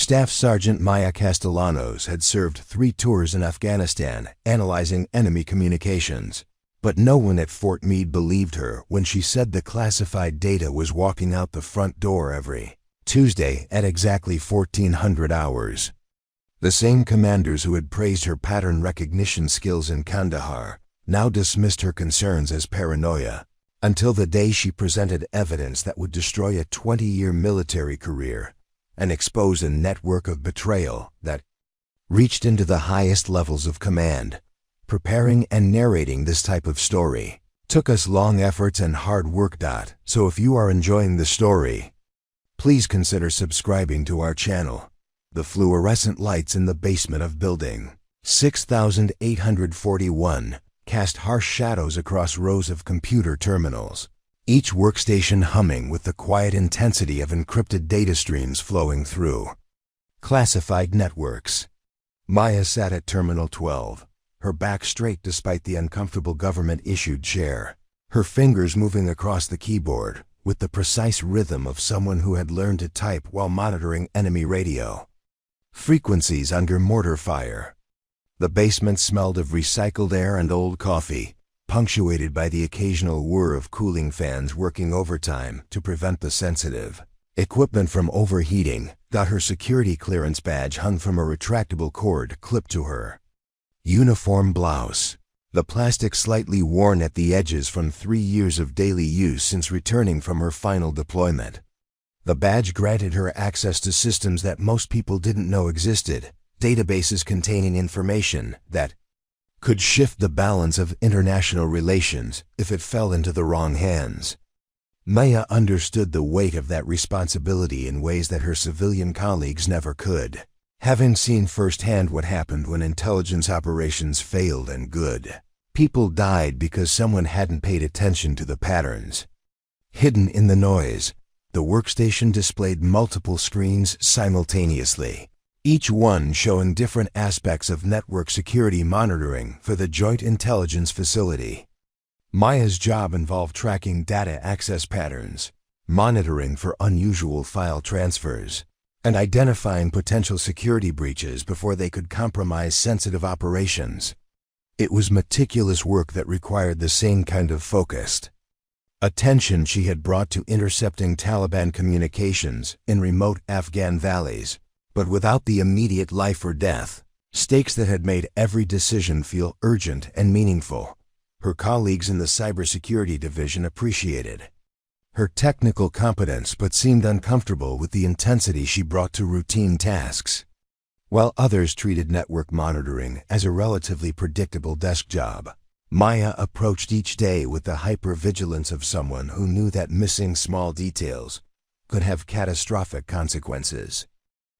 Staff Sergeant Maya Castellanos had served 3 tours in Afghanistan analyzing enemy communications, but no one at Fort Meade believed her when she said the classified data was walking out the front door every Tuesday at exactly 1400 hours. The same commanders who had praised her pattern recognition skills in Kandahar now dismissed her concerns as paranoia, until the day she presented evidence that would destroy a 20-year military career and expose a network of betrayal that reached into the highest levels of command. Preparing and narrating this type of story took us long efforts and hard work. So if you are enjoying the story, please consider subscribing to our channel. The fluorescent lights in the basement of Building 6841 cast harsh shadows across rows of computer terminals, each workstation humming with the quiet intensity of encrypted data streams flowing through classified networks. Maya sat at Terminal 12, her back straight despite the uncomfortable government-issued chair, her fingers moving across the keyboard with the precise rhythm of someone who had learned to type while monitoring enemy radio frequencies under mortar fire. The basement smelled of recycled air and old coffee, punctuated by the occasional whir of cooling fans working overtime to prevent the sensitive equipment from overheating. Her security clearance badge hung from a retractable cord clipped to her uniform blouse, the plastic slightly worn at the edges from 3 years of daily use since returning from her final deployment. The badge granted her access to systems that most people didn't know existed, databases containing information that could shift the balance of international relations if it fell into the wrong hands. Maya understood the weight of that responsibility in ways that her civilian colleagues never could, having seen firsthand what happened when intelligence operations failed and good people died because someone hadn't paid attention to the patterns. Hidden in the noise, the workstation displayed multiple screens simultaneously, each one showing different aspects of network security monitoring for the Joint Intelligence Facility. Maya's job involved tracking data access patterns, monitoring for unusual file transfers, and identifying potential security breaches before they could compromise sensitive operations. It was meticulous work that required the same kind of focused attention she had brought to intercepting Taliban communications in remote Afghan valleys, but without the immediate life or death stakes that had made every decision feel urgent and meaningful. Her colleagues in the cybersecurity division appreciated her technical competence but seemed uncomfortable with the intensity she brought to routine tasks, while others treated network monitoring as a relatively predictable desk job. Maya approached each day with the hypervigilance of someone who knew that missing small details could have catastrophic consequences.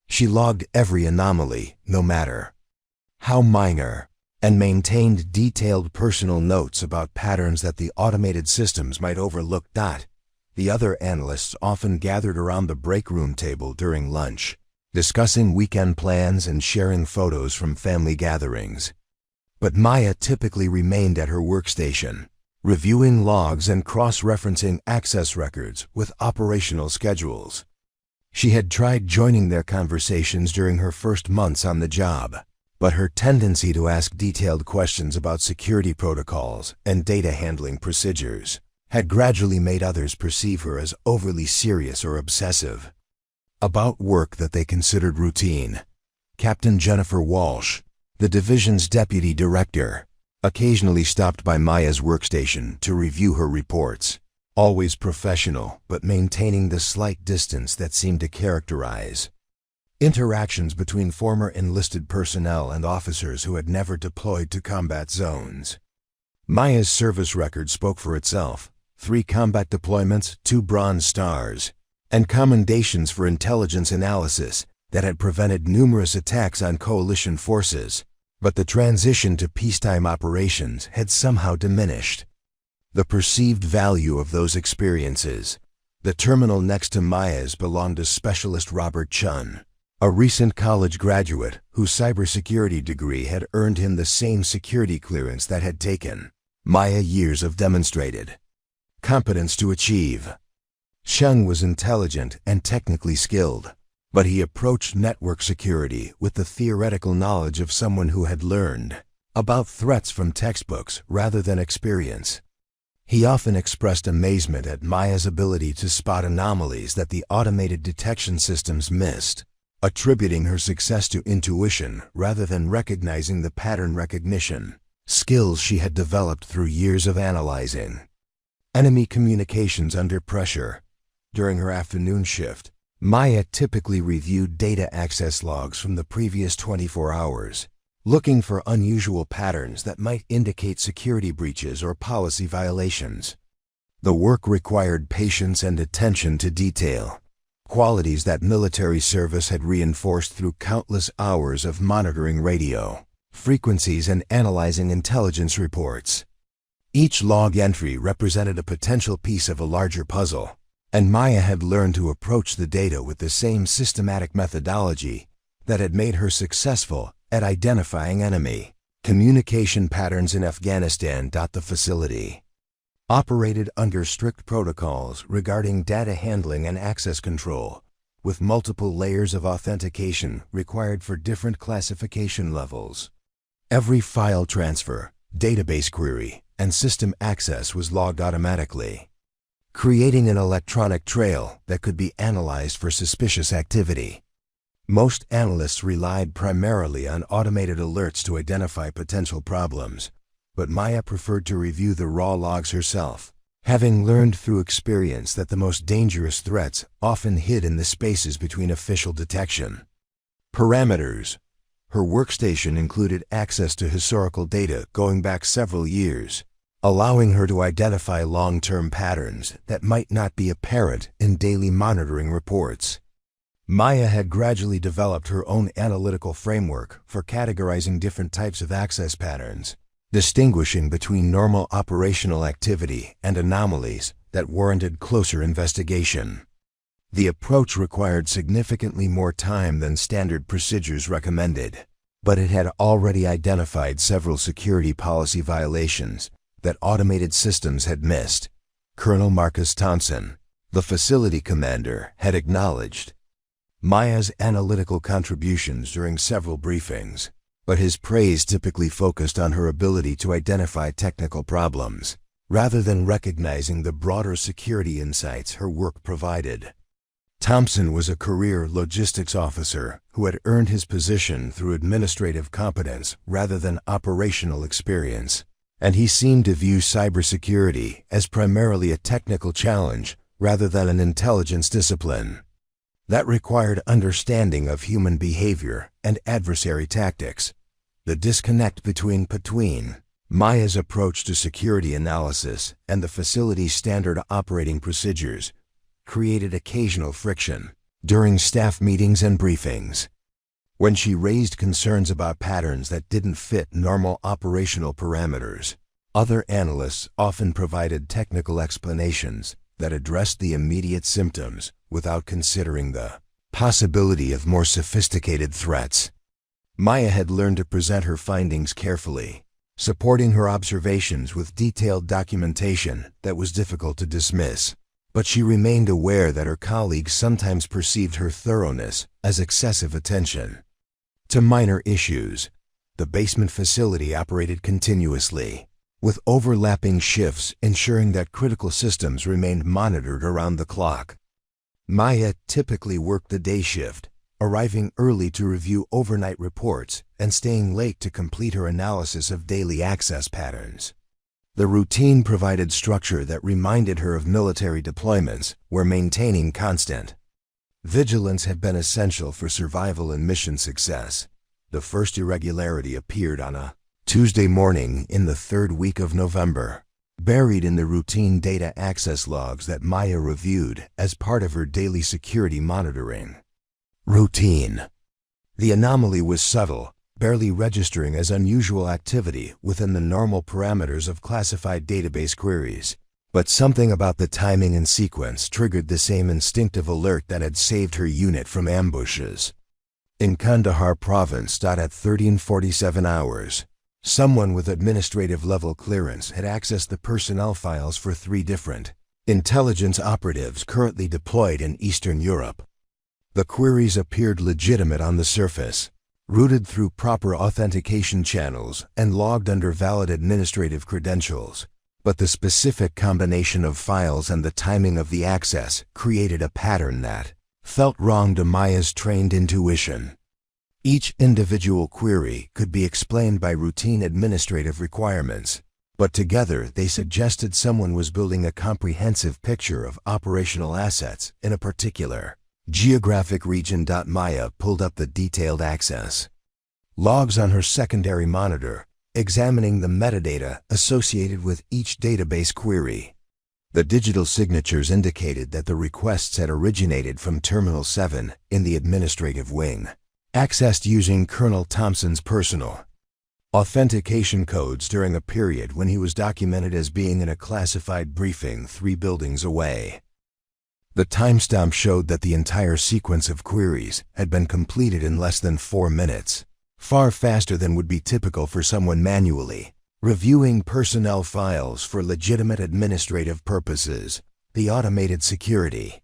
She logged every anomaly, no matter how minor, and maintained detailed personal notes about patterns that the automated systems might overlook. The other analysts often gathered around the break room table during lunch, discussing weekend plans and sharing photos from family gatherings. But Maya typically remained at her workstation, reviewing logs and cross-referencing access records with operational schedules. She had tried joining their conversations during her first months on the job, but her tendency to ask detailed questions about security protocols and data handling procedures had gradually made others perceive her as overly serious or obsessive about work that they considered routine. Captain Jennifer Walsh, the division's deputy director, occasionally stopped by Maya's workstation to review her reports, always professional but maintaining the slight distance that seemed to characterize interactions between former enlisted personnel and officers who had never deployed to combat zones. Maya's service record spoke for itself: 3 combat deployments, 2 Bronze Stars, and commendations for intelligence analysis that had prevented numerous attacks on coalition forces. But the transition to peacetime operations had somehow diminished the perceived value of those experiences. The terminal next to Maya's belonged to Specialist Robert Chun, a recent college graduate whose cybersecurity degree had earned him the same security clearance that had taken Maya years of demonstrated competence to achieve. Chun was intelligent and technically skilled, But he approached network security with the theoretical knowledge of someone who had learned about threats from textbooks rather than experience. He often expressed amazement at Maya's ability to spot anomalies that the automated detection systems missed, attributing her success to intuition rather than recognizing the pattern recognition skills she had developed through years of analyzing enemy communications under pressure. During her afternoon shift, Maya typically reviewed data access logs from the previous 24 hours, looking for unusual patterns that might indicate security breaches or policy violations. The work required patience and attention to detail, qualities that military service had reinforced through countless hours of monitoring radio frequencies and analyzing intelligence reports. Each log entry represented a potential piece of a larger puzzle, and Maya had learned to approach the data with the same systematic methodology that had made her successful at identifying enemy communication patterns in Afghanistan. The facility operated under strict protocols regarding data handling and access control, with multiple layers of authentication required for different classification levels. Every file transfer, database query, and system access was logged automatically, creating an electronic trail that could be analyzed for suspicious activity. Most analysts relied primarily on automated alerts to identify potential problems, but Maya preferred to review the raw logs herself, having learned through experience that the most dangerous threats often hid in the spaces between official detection. Parameters. Her workstation included access to historical data going back several years, allowing her to identify long-term patterns that might not be apparent in daily monitoring reports. Maya had gradually developed her own analytical framework for categorizing different types of access patterns, distinguishing between normal operational activity and anomalies that warranted closer investigation. The approach required significantly more time than standard procedures recommended, but it had already identified several security policy violations that automated systems had missed. Colonel Marcus Thompson, the facility commander, had acknowledged Maya's analytical contributions during several briefings, but his praise typically focused on her ability to identify technical problems, rather than recognizing the broader security insights her work provided. Thompson was a career logistics officer who had earned his position through administrative competence rather than operational experience, and he seemed to view cybersecurity as primarily a technical challenge rather than an intelligence discipline that required understanding of human behavior and adversary tactics. The disconnect between Maya's approach to security analysis and the facility's standard operating procedures created occasional friction during staff meetings and briefings. When she raised concerns about patterns that didn't fit normal operational parameters, other analysts often provided technical explanations that addressed the immediate symptoms without considering the possibility of more sophisticated threats. Maya had learned to present her findings carefully, supporting her observations with detailed documentation that was difficult to dismiss. But she remained aware that her colleagues sometimes perceived her thoroughness as excessive attention to minor issues. The basement facility operated continuously, with overlapping shifts ensuring that critical systems remained monitored around the clock. Maya typically worked the day shift, arriving early to review overnight reports and staying late to complete her analysis of daily access patterns. The routine provided structure that reminded her of military deployments where maintaining constant vigilance had been essential for survival and mission success. The first irregularity appeared on a Tuesday morning in the third week of November, buried in the routine data access logs that Maya reviewed as part of her daily security monitoring routine. The anomaly was subtle, barely registering as unusual activity within the normal parameters of classified database queries. But something about the timing and sequence triggered the same instinctive alert that had saved her unit from ambushes. In Kandahar province, at 13:47 hours, someone with administrative-level clearance had accessed the personnel files for 3 different intelligence operatives currently deployed in Eastern Europe. The queries appeared legitimate on the surface, routed through proper authentication channels and logged under valid administrative credentials. But the specific combination of files and the timing of the access created a pattern that felt wrong to Maya's trained intuition. Each individual query could be explained by routine administrative requirements, but together they suggested someone was building a comprehensive picture of operational assets in a particular geographic region. Maya pulled up the detailed access logs on her secondary monitor, examining the metadata associated with each database query. The digital signatures indicated that the requests had originated from Terminal 7 in the administrative wing, accessed using Colonel Thompson's personal authentication codes during a period when he was documented as being in a classified briefing 3 buildings away. The timestamp showed that the entire sequence of queries had been completed in less than 4 minutes, far faster than would be typical for someone manually reviewing personnel files for legitimate administrative purposes. The automated security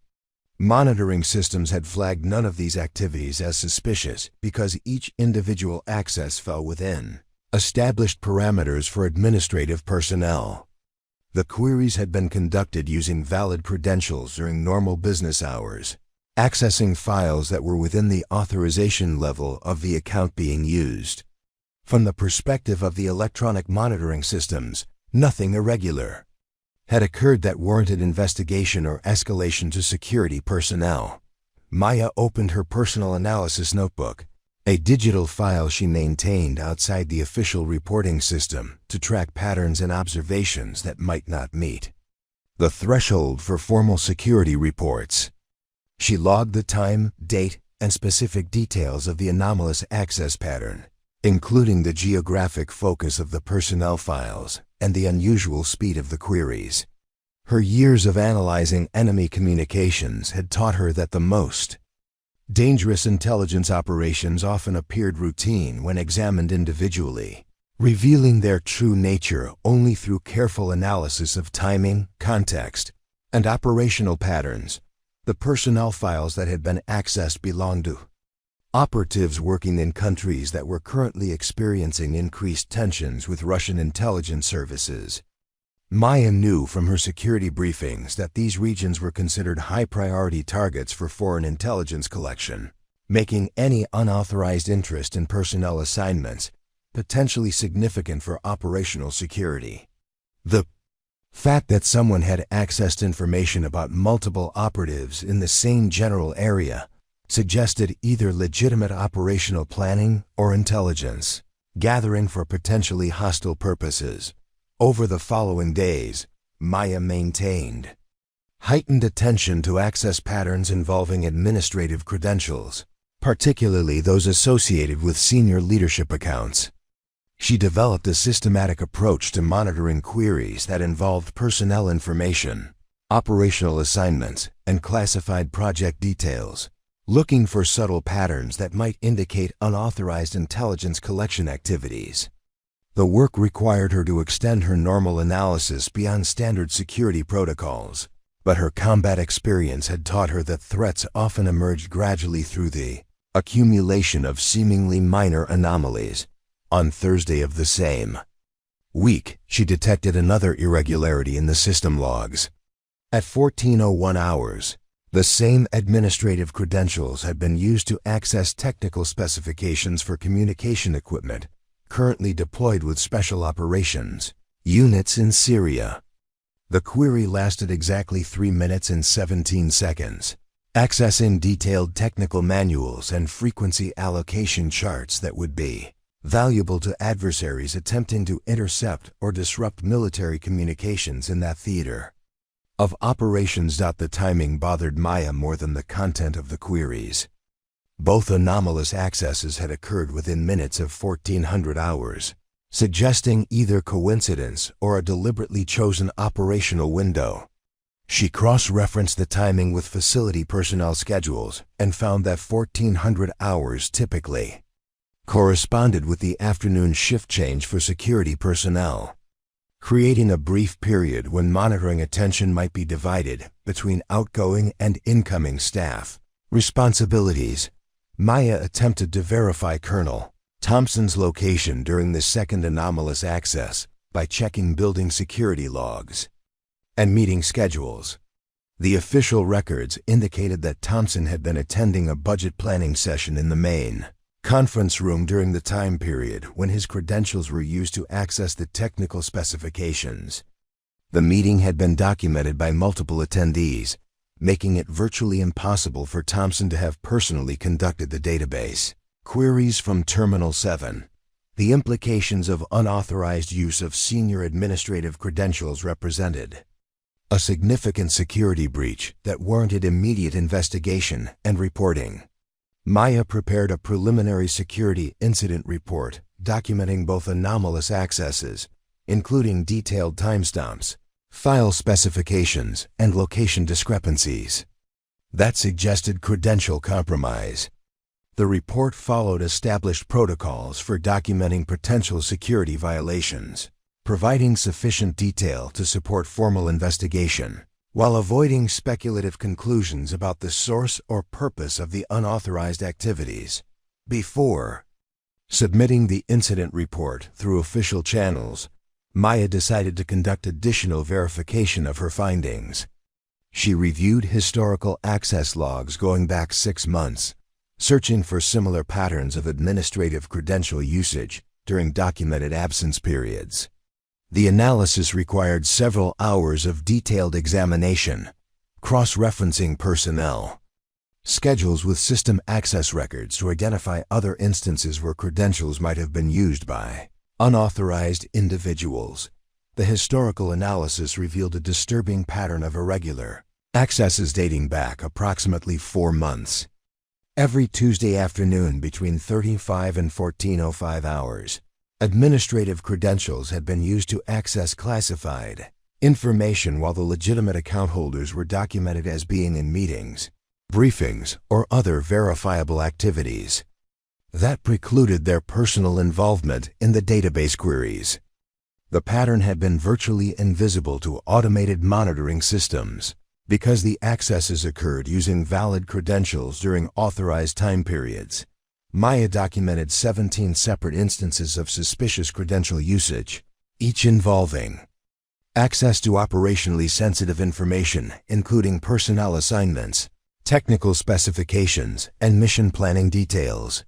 monitoring systems had flagged none of these activities as suspicious because each individual access fell within established parameters for administrative personnel. The queries had been conducted using valid credentials during normal business hours, accessing files that were within the authorization level of the account being used. From the perspective of the electronic monitoring systems, nothing irregular had occurred that warranted investigation or escalation to security personnel. Maya opened her personal analysis notebook, a digital file she maintained outside the official reporting system to track patterns and observations that might not meet the threshold for formal security reports. She logged the time, date, and specific details of the anomalous access pattern, including the geographic focus of the personnel files and the unusual speed of the queries. Her years of analyzing enemy communications had taught her that the most dangerous intelligence operations often appeared routine when examined individually, revealing their true nature only through careful analysis of timing, context, and operational patterns. The personnel files that had been accessed belonged to operatives working in countries that were currently experiencing increased tensions with Russian intelligence services. Maya knew from her security briefings that these regions were considered high-priority targets for foreign intelligence collection, making any unauthorized interest in personnel assignments potentially significant for operational security. The fact that someone had accessed information about multiple operatives in the same general area suggested either legitimate operational planning or intelligence gathering for potentially hostile purposes. Over the following days, Maya maintained heightened attention to access patterns involving administrative credentials, particularly those associated with senior leadership accounts. She developed a systematic approach to monitoring queries that involved personnel information, operational assignments, and classified project details, looking for subtle patterns that might indicate unauthorized intelligence collection activities. The work required her to extend her normal analysis beyond standard security protocols, but her combat experience had taught her that threats often emerged gradually through the accumulation of seemingly minor anomalies. On Thursday of the same week, she detected another irregularity in the system logs. At 14:01 hours, the same administrative credentials had been used to access technical specifications for communication equipment currently deployed with special operations units in Syria. The query lasted exactly 3 minutes and 17 seconds, accessing detailed technical manuals and frequency allocation charts that would be valuable to adversaries attempting to intercept or disrupt military communications in that theater of operations. The timing bothered Maya more than the content of the queries. Both anomalous accesses had occurred within minutes of 1400 hours, suggesting either coincidence or a deliberately chosen operational window. She cross-referenced the timing with facility personnel schedules and found that 1400 hours typically corresponded with the afternoon shift change for security personnel, creating a brief period when monitoring attention might be divided between outgoing and incoming staff. Responsibilities. Maya attempted to verify Colonel Thompson's location during the second anomalous access by checking building security logs and meeting schedules. The official records indicated that Thompson had been attending a budget planning session in the main conference room during the time period when his credentials were used to access the technical specifications. The meeting had been documented by multiple attendees, making it virtually impossible for Thompson to have personally conducted the database. Queries from Terminal 7. The implications of unauthorized use of senior administrative credentials represented a significant security breach that warranted immediate investigation and reporting. Maya prepared a preliminary security incident report documenting both anomalous accesses, including detailed timestamps, file specifications, and location discrepancies that suggested credential compromise. The report followed established protocols for documenting potential security violations, providing sufficient detail to support formal investigation, while avoiding speculative conclusions about the source or purpose of the unauthorized activities. Before submitting the incident report through official channels, Maya decided to conduct additional verification of her findings. She reviewed historical access logs going back 6 months, searching for similar patterns of administrative credential usage during documented absence periods. The analysis required several hours of detailed examination, cross-referencing personnel schedules with system access records to identify other instances where credentials might have been used by unauthorized individuals. The historical analysis revealed a disturbing pattern of irregular accesses dating back approximately 4 months. Every Tuesday afternoon between 35 and 14:05 hours, administrative credentials had been used to access classified information while the legitimate account holders were documented as being in meetings, briefings, or other verifiable activities that precluded their personal involvement in the database queries. The pattern had been virtually invisible to automated monitoring systems because the accesses occurred using valid credentials during authorized time periods. Maya documented 17 separate instances of suspicious credential usage, each involving access to operationally sensitive information, including personnel assignments, technical specifications, and mission planning details.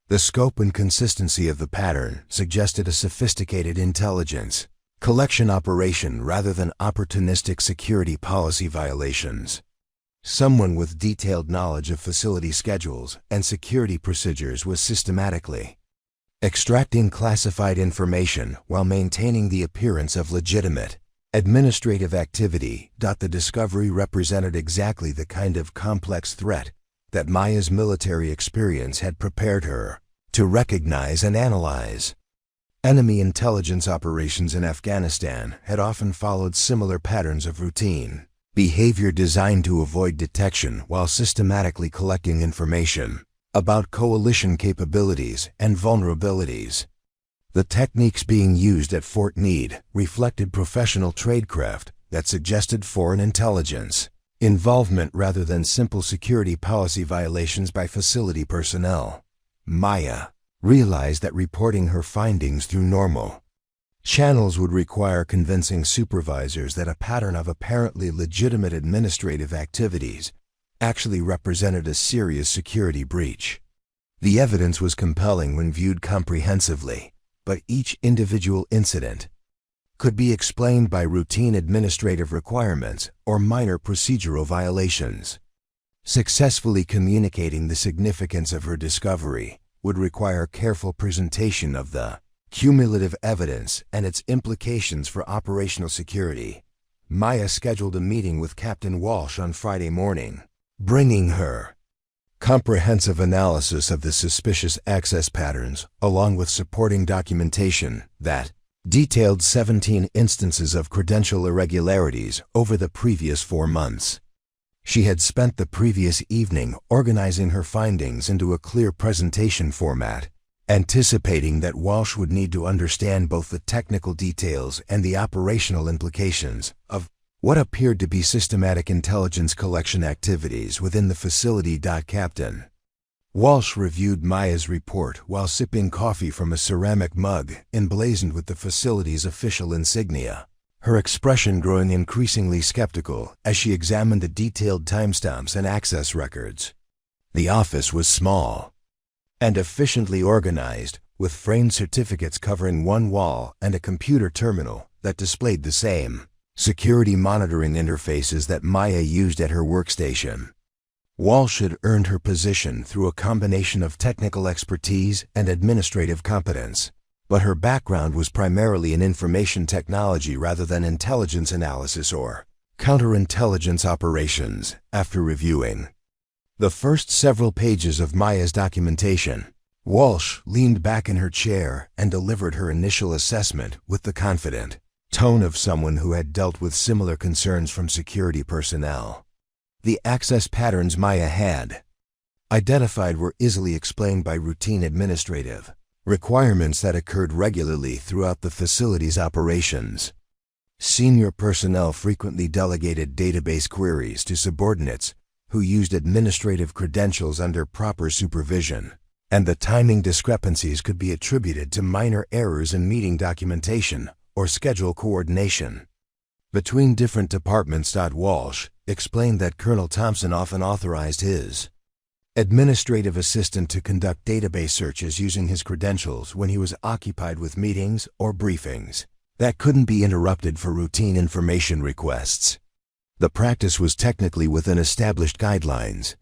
The scope and consistency of the pattern suggested a sophisticated intelligence collection operation rather than opportunistic security policy violations. Someone with detailed knowledge of facility schedules and security procedures was systematically extracting classified information while maintaining the appearance of legitimate administrative activity. The discovery represented exactly the kind of complex threat that Maya's military experience had prepared her to recognize and analyze. Enemy intelligence operations in Afghanistan had often followed similar patterns of routine behavior designed to avoid detection while systematically collecting information about coalition capabilities and vulnerabilities. The techniques being used at Fort Meade reflected professional tradecraft that suggested foreign intelligence involvement rather than simple security policy violations by facility personnel. Maya realized that reporting her findings through normal channels would require convincing supervisors that a pattern of apparently legitimate administrative activities actually represented a serious security breach. The evidence was compelling when viewed comprehensively, but each individual incident could be explained by routine administrative requirements or minor procedural violations. Successfully communicating the significance of her discovery would require careful presentation of the cumulative evidence and its implications for operational security. Maya scheduled a meeting with Captain Walsh on Friday morning, bringing her comprehensive analysis of the suspicious access patterns along with supporting documentation that detailed 17 instances of credential irregularities over the previous 4 months. She had spent the previous evening organizing her findings into a clear presentation format, anticipating that Walsh would need to understand both the technical details and the operational implications of what appeared to be systematic intelligence collection activities within the facility. Captain Walsh reviewed Maya's report while sipping coffee from a ceramic mug emblazoned with the facility's official insignia, her expression growing increasingly skeptical as she examined the detailed timestamps and access records. The office was small and efficiently organized, with framed certificates covering one wall and a computer terminal that displayed the same security monitoring interfaces that Maya used at her workstation. Walsh had earned her position through a combination of technical expertise and administrative competence, but her background was primarily in information technology rather than intelligence analysis or counterintelligence operations. After reviewing the first several pages of Maya's documentation, Walsh leaned back in her chair and delivered her initial assessment with the confident tone of someone who had dealt with similar concerns from security personnel. The access patterns Maya had identified were easily explained by routine administrative requirements that occurred regularly throughout the facility's operations. Senior personnel frequently delegated database queries to subordinates who used administrative credentials under proper supervision, and the timing discrepancies could be attributed to minor errors in meeting documentation or schedule coordination between different departments. Walsh explained that Colonel Thompson often authorized his administrative assistant to conduct database searches using his credentials when he was occupied with meetings or briefings that couldn't be interrupted for routine information requests. The practice was technically within established guidelines,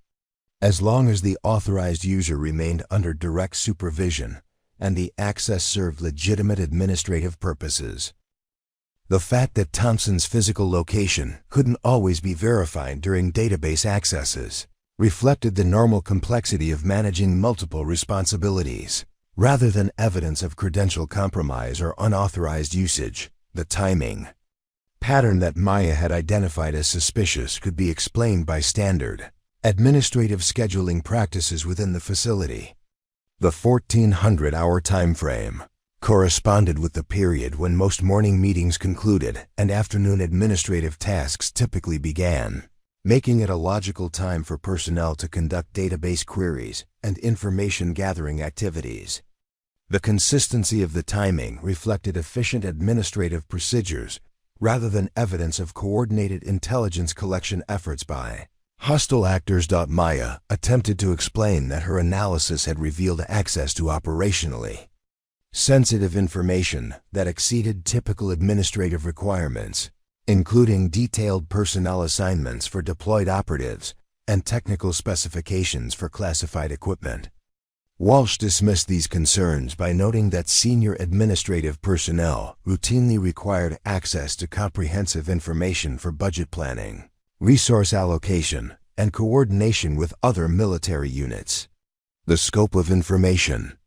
as long as the authorized user remained under direct supervision and the access served legitimate administrative purposes. The fact that Thompson's physical location couldn't always be verified during database accesses reflected the normal complexity of managing multiple responsibilities. Rather than evidence of credential compromise or unauthorized usage, the timing pattern that Maya had identified as suspicious could be explained by standard administrative scheduling practices within the facility. The 1,400-hour time frame corresponded with the period when most morning meetings concluded and afternoon administrative tasks typically began, making it a logical time for personnel to conduct database queries and information gathering activities. The consistency of the timing reflected efficient administrative procedures rather than evidence of coordinated intelligence collection efforts by hostile actors. Maya attempted to explain that her analysis had revealed access to operationally sensitive information that exceeded typical administrative requirements, including detailed personnel assignments for deployed operatives and technical specifications for classified equipment. Walsh dismissed these concerns by noting that senior administrative personnel routinely required access to comprehensive information for budget planning, resource allocation, and coordination with other military units. The scope of information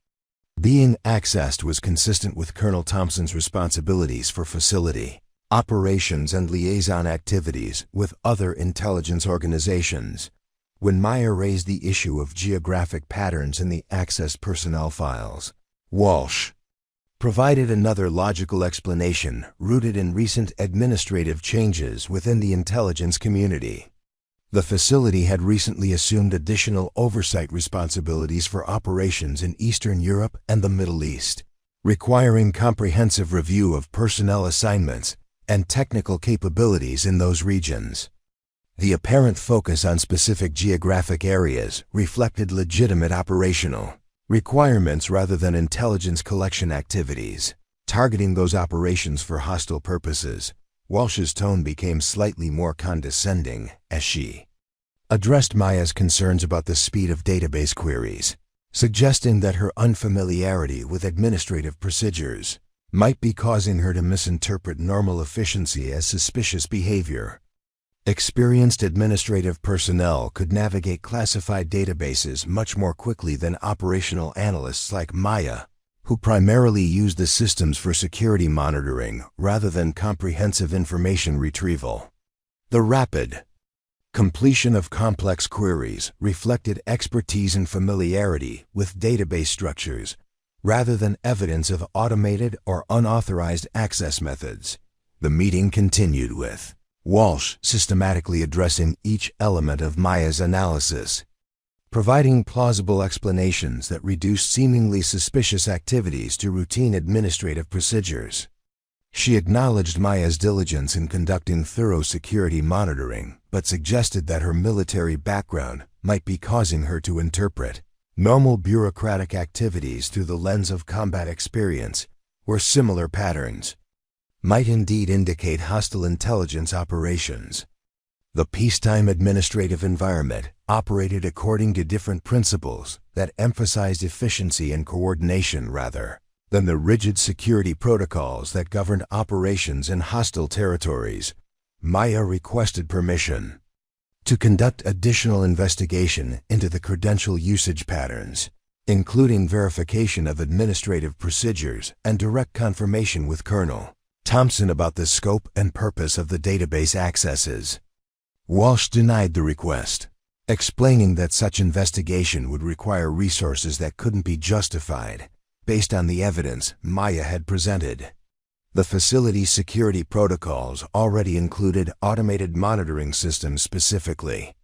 being accessed was consistent with Colonel Thompson's responsibilities for facility operations and liaison activities with other intelligence organizations. When Maya raised the issue of geographic patterns in the access personnel files, Walsh provided another logical explanation rooted in recent administrative changes within the intelligence community. The facility had recently assumed additional oversight responsibilities for operations in Eastern Europe and the Middle East, requiring comprehensive review of personnel assignments and technical capabilities in those regions. The apparent focus on specific geographic areas reflected legitimate operational requirements rather than intelligence collection activities. Targeting those operations for hostile purposes, Walsh's tone became slightly more condescending as she addressed Maya's concerns about the speed of database queries, suggesting that her unfamiliarity with administrative procedures might be causing her to misinterpret normal efficiency as suspicious behavior. Experienced administrative personnel could navigate classified databases much more quickly than operational analysts like Maya, who primarily use the systems for security monitoring rather than comprehensive information retrieval. The rapid completion of complex queries reflected expertise and familiarity with database structures rather than evidence of automated or unauthorized access methods. The meeting continued with Walsh systematically addressing each element of Maya's analysis, providing plausible explanations that reduce seemingly suspicious activities to routine administrative procedures. She acknowledged Maya's diligence in conducting thorough security monitoring, but suggested that her military background might be causing her to interpret normal bureaucratic activities through the lens of combat experience, where similar patterns might indeed indicate hostile intelligence operations. The peacetime administrative environment operated according to different principles that emphasized efficiency and coordination rather than the rigid security protocols that governed operations in hostile territories. Maya requested permission to conduct additional investigation into the credential usage patterns, including verification of administrative procedures and direct confirmation with Colonel Thompson about the scope and purpose of the database accesses. Walsh denied the request, explaining that such investigation would require resources that couldn't be justified based on the evidence Maya had presented. The facility's security protocols already included automated monitoring systems specifically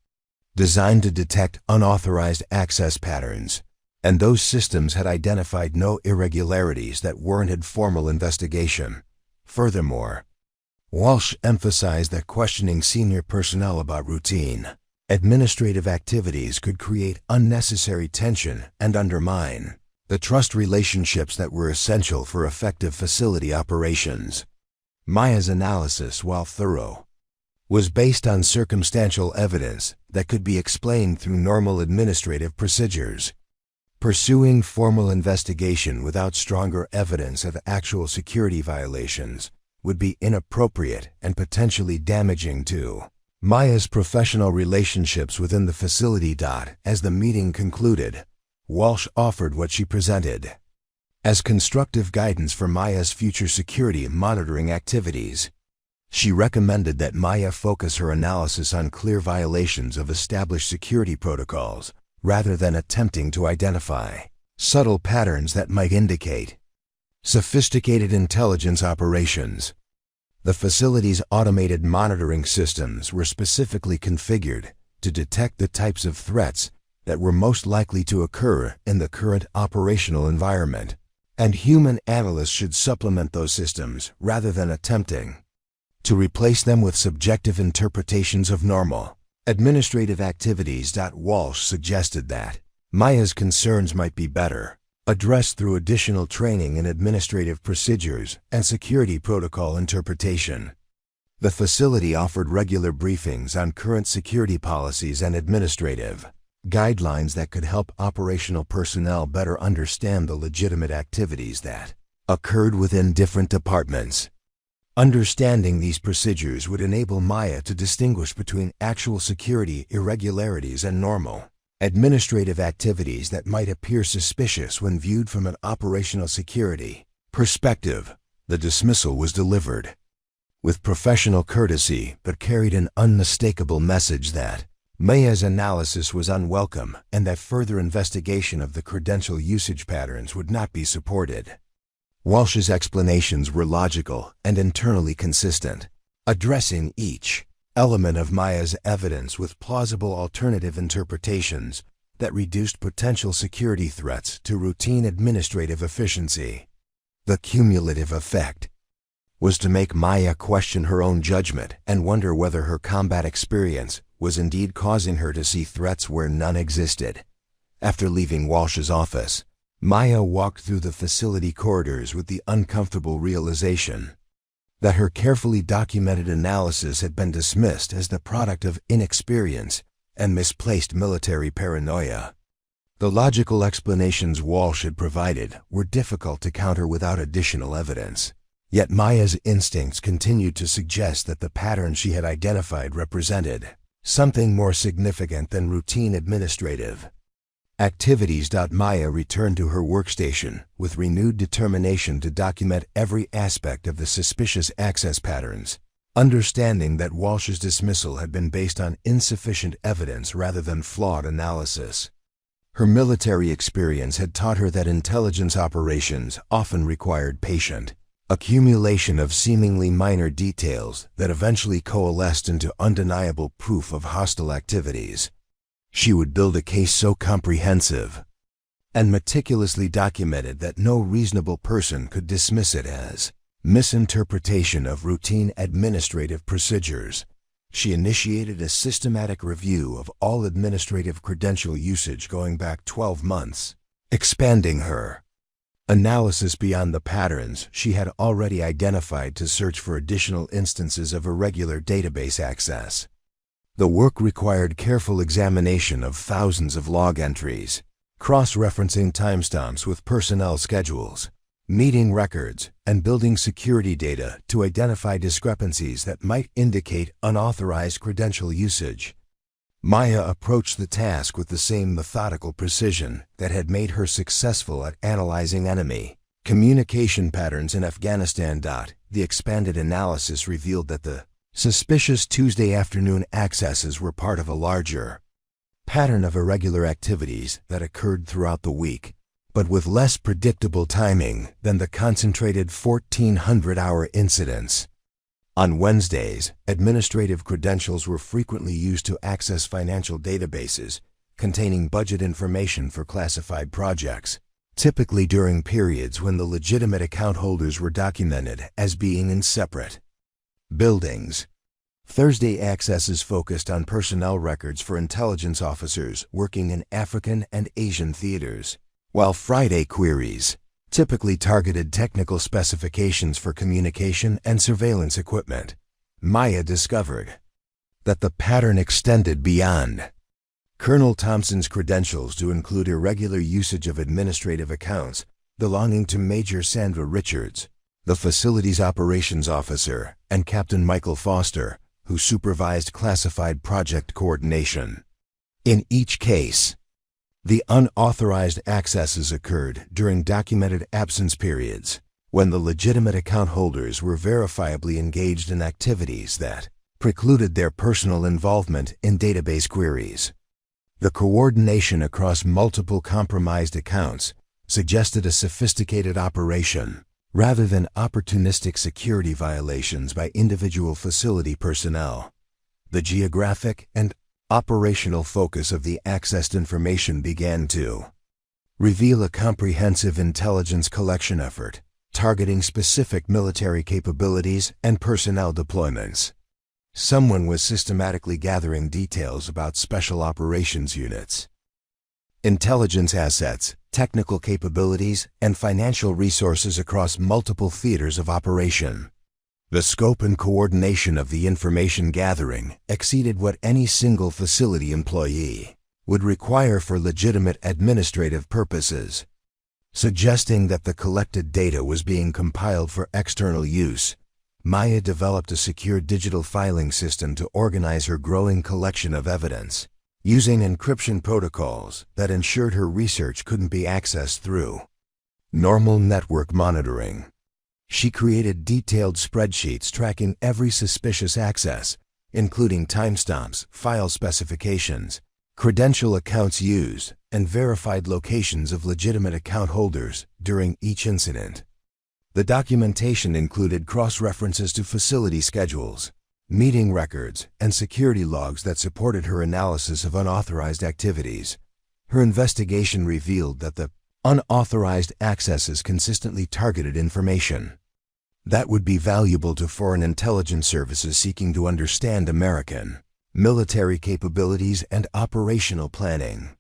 designed to detect unauthorized access patterns, and those systems had identified no irregularities that warranted formal investigation. Furthermore, Walsh emphasized that questioning senior personnel about routine administrative activities could create unnecessary tension and undermine the trust relationships that were essential for effective facility operations. Maya's analysis, while thorough, was based on circumstantial evidence that could be explained through normal administrative procedures. Pursuing formal investigation without stronger evidence of actual security violations would be inappropriate and potentially damaging to Maya's professional relationships within the facility. As the meeting concluded, Walsh offered what she presented as constructive guidance for Maya's future security monitoring activities. She recommended that Maya focus her analysis on clear violations of established security protocols rather than attempting to identify subtle patterns that might indicate sophisticated intelligence operations. The facility's automated monitoring systems were specifically configured to detect the types of threats that were most likely to occur in the current operational environment, and human analysts should supplement those systems rather than attempting to replace them with subjective interpretations of normal administrative activities. Walsh suggested that Maya's concerns might be better addressed through additional training in administrative procedures and security protocol interpretation. The facility offered regular briefings on current security policies and administrative guidelines that could help operational personnel better understand the legitimate activities that occurred within different departments. Understanding these procedures would enable Maya to distinguish between actual security irregularities and normal administrative activities that might appear suspicious when viewed from an operational security perspective. The dismissal was delivered with professional courtesy but carried an unmistakable message that Maya's analysis was unwelcome and that further investigation of the credential usage patterns would not be supported. Walsh's explanations were logical and internally consistent, addressing each element of Maya's evidence with plausible alternative interpretations that reduced potential security threats to routine administrative efficiency. The cumulative effect was to make Maya question her own judgment and wonder whether her combat experience was indeed causing her to see threats where none existed. After leaving Walsh's office, Maya walked through the facility corridors with the uncomfortable realization that her carefully documented analysis had been dismissed as the product of inexperience and misplaced military paranoia. The logical explanations Walsh had provided were difficult to counter without additional evidence. Yet Maya's instincts continued to suggest that the pattern she had identified represented something more significant than routine administrative activities. Maya returned to her workstation with renewed determination to document every aspect of the suspicious access patterns, understanding that Walsh's dismissal had been based on insufficient evidence rather than flawed analysis. Her military experience had taught her that intelligence operations often required patient, accumulation of seemingly minor details that eventually coalesced into undeniable proof of hostile activities. She would build a case so comprehensive and meticulously documented that no reasonable person could dismiss it as misinterpretation of routine administrative procedures. She initiated a systematic review of all administrative credential usage going back 12 months, expanding her analysis beyond the patterns she had already identified to search for additional instances of irregular database access. The work required careful examination of thousands of log entries, cross-referencing timestamps with personnel schedules, meeting records, and building security data to identify discrepancies that might indicate unauthorized credential usage. Maya approached the task with the same methodical precision that had made her successful at analyzing enemy communication patterns in Afghanistan. The expanded analysis revealed that the suspicious Tuesday afternoon accesses were part of a larger pattern of irregular activities that occurred throughout the week, but with less predictable timing than the concentrated 1,400-hour incidents. On Wednesdays, administrative credentials were frequently used to access financial databases containing budget information for classified projects, typically during periods when the legitimate account holders were documented as being in separate buildings. Thursday accesses focused on personnel records for intelligence officers working in African and Asian theaters, while Friday queries typically targeted technical specifications for communication and surveillance equipment. Maya discovered that the pattern extended beyond Colonel Thompson's credentials to include irregular usage of administrative accounts belonging to Major Sandra Richards, the facilities operations officer, and Captain Michael Foster, who supervised classified project coordination. In each case, the unauthorized accesses occurred during documented absence periods, when the legitimate account holders were verifiably engaged in activities that precluded their personal involvement in database queries. The coordination across multiple compromised accounts suggested a sophisticated operation, rather than opportunistic security violations by individual facility personnel. The geographic and operational focus of the accessed information began to reveal a comprehensive intelligence collection effort, targeting specific military capabilities and personnel deployments. Someone was systematically gathering details about special operations units, intelligence assets, technical capabilities, and financial resources across multiple theaters of operation. The scope and coordination of the information gathering exceeded what any single facility employee would require for legitimate administrative purposes, suggesting that the collected data was being compiled for external use. Maya developed a secure digital filing system to organize her growing collection of evidence, using encryption protocols that ensured her research couldn't be accessed through normal network monitoring. She created detailed spreadsheets tracking every suspicious access, including timestamps, file specifications, credential accounts used, and verified locations of legitimate account holders during each incident. The documentation included cross-references to facility schedules, meeting records, and security logs that supported her analysis of unauthorized activities. Her investigation revealed that the unauthorized accesses consistently targeted information that would be valuable to foreign intelligence services seeking to understand American military capabilities and operational planning.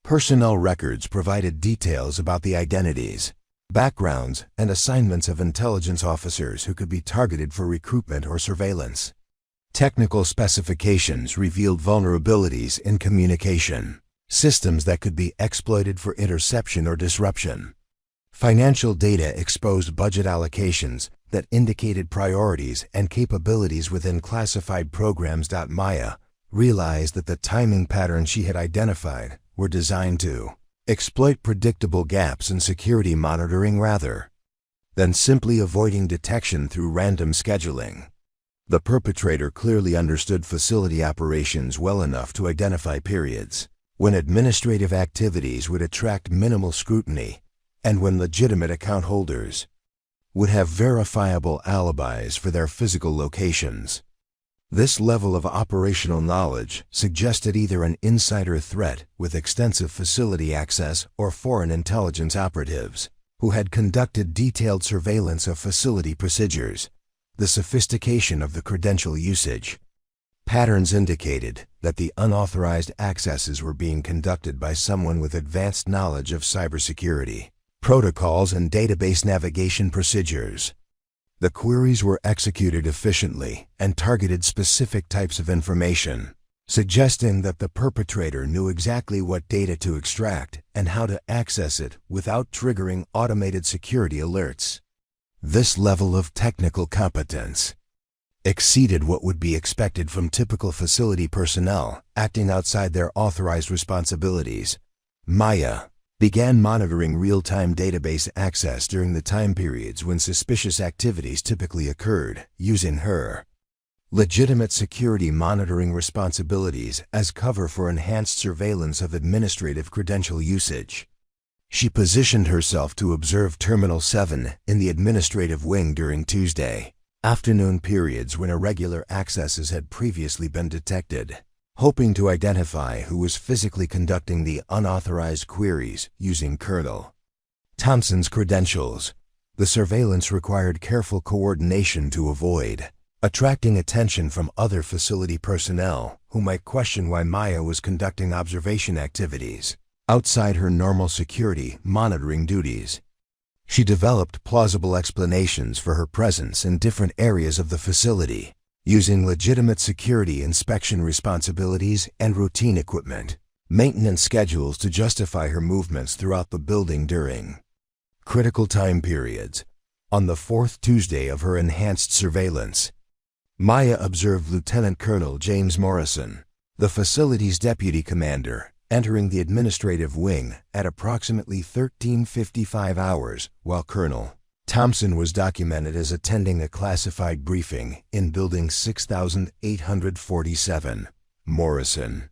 Personnel records provided details about the identities, backgrounds, and assignments of intelligence officers who could be targeted for recruitment or surveillance. Technical specifications revealed vulnerabilities in communication systems that could be exploited for interception or disruption. Financial data exposed budget allocations that indicated priorities and capabilities within classified programs. Maya realized that the timing patterns she had identified were designed to exploit predictable gaps in security monitoring rather than simply avoiding detection through random scheduling. The perpetrator clearly understood facility operations well enough to identify periods when administrative activities would attract minimal scrutiny and when legitimate account holders would have verifiable alibis for their physical locations. This level of operational knowledge suggested either an insider threat with extensive facility access or foreign intelligence operatives who had conducted detailed surveillance of facility procedures. The sophistication of the credential usage. Patterns indicated that the unauthorized accesses were being conducted by someone with advanced knowledge of cybersecurity, protocols, and database navigation procedures. The queries were executed efficiently and targeted specific types of information, suggesting that the perpetrator knew exactly what data to extract and how to access it without triggering automated security alerts. This level of technical competence exceeded what would be expected from typical facility personnel acting outside their authorized responsibilities. Maya began monitoring real-time database access during the time periods when suspicious activities typically occurred, using her legitimate security monitoring responsibilities as cover for enhanced surveillance of administrative credential usage. She positioned herself to observe Terminal 7 in the administrative wing during Tuesday afternoon periods when irregular accesses had previously been detected, hoping to identify who was physically conducting the unauthorized queries using Colonel Thompson's credentials. The surveillance required careful coordination to avoid attracting attention from other facility personnel who might question why Maya was conducting observation activities outside her normal security monitoring duties. She developed plausible explanations for her presence in different areas of the facility, using legitimate security inspection responsibilities and routine equipment maintenance schedules to justify her movements throughout the building during critical time periods. On the fourth Tuesday of her enhanced surveillance, Maya observed Lieutenant Colonel James Morrison, the facility's deputy commander, entering the administrative wing at approximately 13:55 hours, while Colonel Thompson was documented as attending a classified briefing in Building 6847. Morrison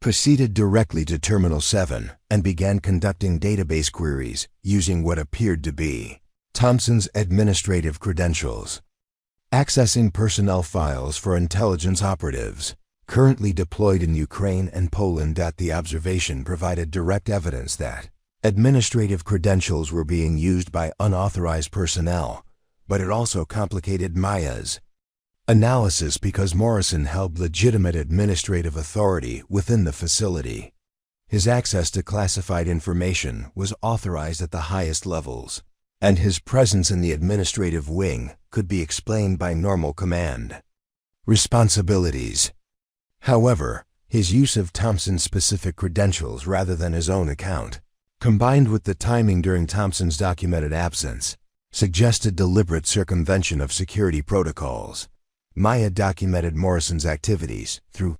proceeded directly to Terminal 7 and began conducting database queries using what appeared to be Thompson's administrative credentials. Accessing personnel files for intelligence operatives currently deployed in Ukraine and Poland. The observation provided direct evidence that administrative credentials were being used by unauthorized personnel, but it also complicated Maya's analysis because Morrison held legitimate administrative authority within the facility. His access to classified information was authorized at the highest levels, and his presence in the administrative wing could be explained by normal command responsibilities. However, his use of Thompson's specific credentials rather than his own account, combined with the timing during Thompson's documented absence, suggested deliberate circumvention of security protocols. Maya documented Morrison's activities through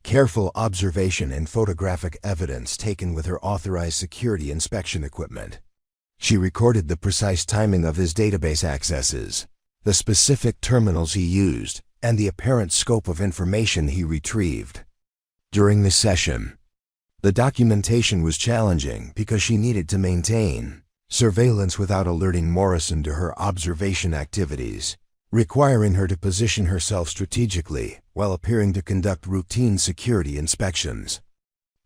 careful observation and photographic evidence taken with her authorized security inspection equipment. She recorded the precise timing of his database accesses, the specific terminals he used, and the apparent scope of information he retrieved. During the session, the documentation was challenging because she needed to maintain surveillance without alerting Morrison to her observation activities, requiring her to position herself strategically while appearing to conduct routine security inspections.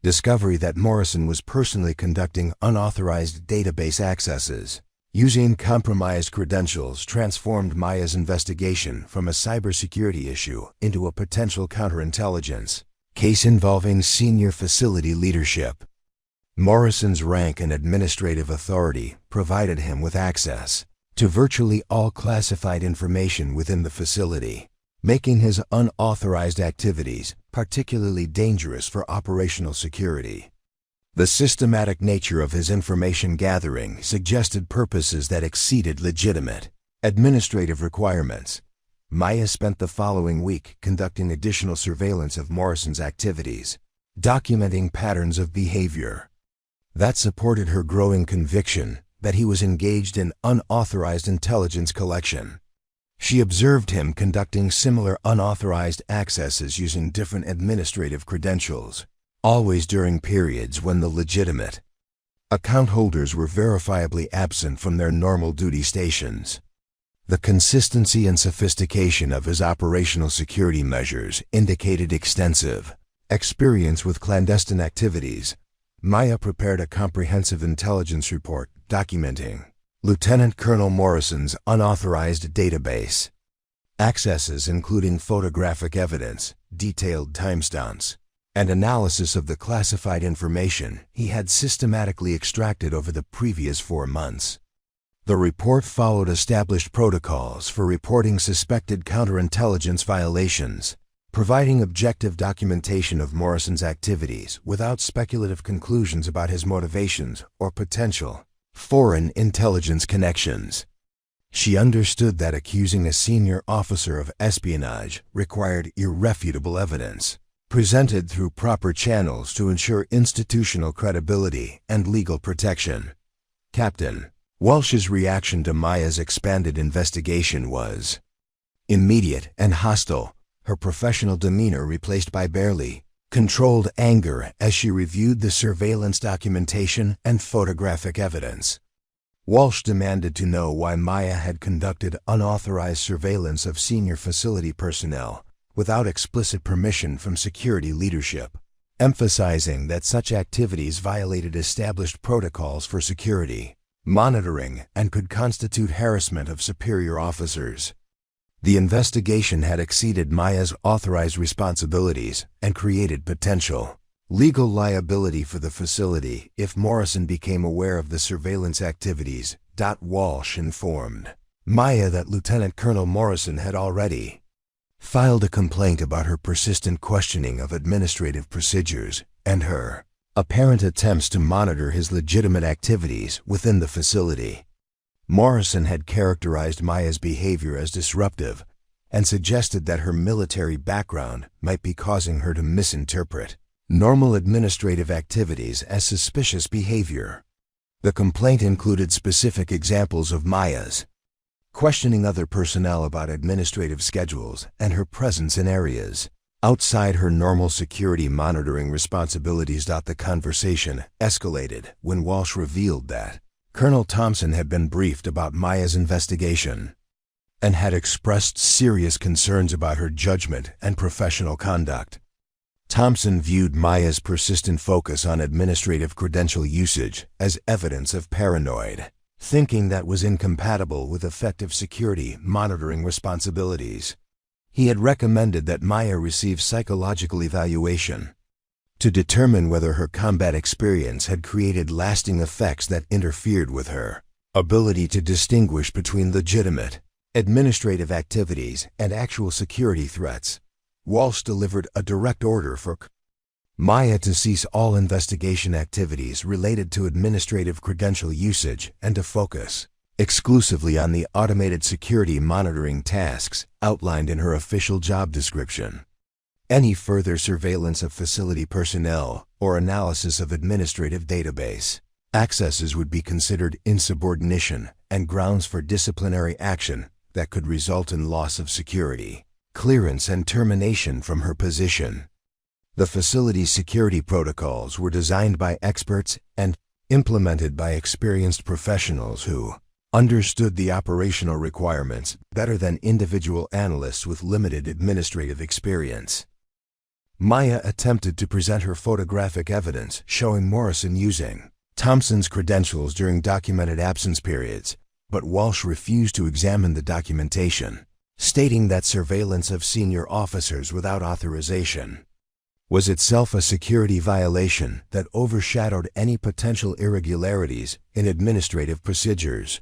Discovery that Morrison was personally conducting unauthorized database accesses using compromised credentials transformed Maya's investigation from a cybersecurity issue into a potential counterintelligence case involving senior facility leadership. Morrison's rank and administrative authority provided him with access to virtually all classified information within the facility, making his unauthorized activities particularly dangerous for operational security. The systematic nature of his information gathering suggested purposes that exceeded legitimate administrative requirements. Maya spent the following week conducting additional surveillance of Morrison's activities, documenting patterns of behavior that supported her growing conviction that he was engaged in unauthorized intelligence collection. She observed him conducting similar unauthorized accesses using different administrative credentials, always during periods when the legitimate Account holders were verifiably absent from their normal duty stations. The consistency and sophistication of his operational security measures indicated extensive experience with clandestine activities. Maya prepared a comprehensive intelligence report documenting Lieutenant Colonel Morrison's unauthorized database. Accesses including photographic evidence, detailed timestamps, and analysis of the classified information he had systematically extracted over the previous 4 months. The report followed established protocols for reporting suspected counterintelligence violations, providing objective documentation of Morrison's activities without speculative conclusions about his motivations or potential foreign intelligence connections. She understood that accusing a senior officer of espionage required irrefutable evidence, presented through proper channels to ensure institutional credibility and legal protection. Captain Walsh's reaction to Maya's expanded investigation was immediate and hostile, her professional demeanor replaced by barely controlled anger as she reviewed the surveillance documentation and photographic evidence. Walsh demanded to know why Maya had conducted unauthorized surveillance of senior facility personnel without explicit permission from security leadership, emphasizing that such activities violated established protocols for security monitoring and could constitute harassment of superior officers. The investigation had exceeded Maya's authorized responsibilities and created potential legal liability for the facility if Morrison became aware of the surveillance activities. Walsh informed Maya that Lieutenant Colonel Morrison had already filed a complaint about her persistent questioning of administrative procedures and her apparent attempts to monitor his legitimate activities within the facility. Morrison had characterized Maya's behavior as disruptive and suggested that her military background might be causing her to misinterpret normal administrative activities as suspicious behavior. The complaint included specific examples of Maya's questioning other personnel about administrative schedules and her presence in areas outside her normal security monitoring responsibilities. The conversation escalated when Walsh revealed that Colonel Thompson had been briefed about Maya's investigation and had expressed serious concerns about her judgment and professional conduct. Thompson viewed Maya's persistent focus on administrative credential usage as evidence of paranoid thinking that was incompatible with effective security monitoring responsibilities. He had recommended that Maya receive psychological evaluation to determine whether her combat experience had created lasting effects that interfered with her ability to distinguish between legitimate administrative activities and actual security threats. Walsh delivered a direct order for Maya to cease all investigation activities related to administrative credential usage and to focus exclusively on the automated security monitoring tasks outlined in her official job description. Any further surveillance of facility personnel or analysis of administrative database accesses would be considered insubordination and grounds for disciplinary action that could result in loss of security clearance and termination from her position. The facility's security protocols were designed by experts and implemented by experienced professionals who understood the operational requirements better than individual analysts with limited administrative experience. Maya attempted to present her photographic evidence showing Morrison using Thompson's credentials during documented absence periods, but Walsh refused to examine the documentation, stating that surveillance of senior officers without authorization was itself a security violation that overshadowed any potential irregularities in administrative procedures.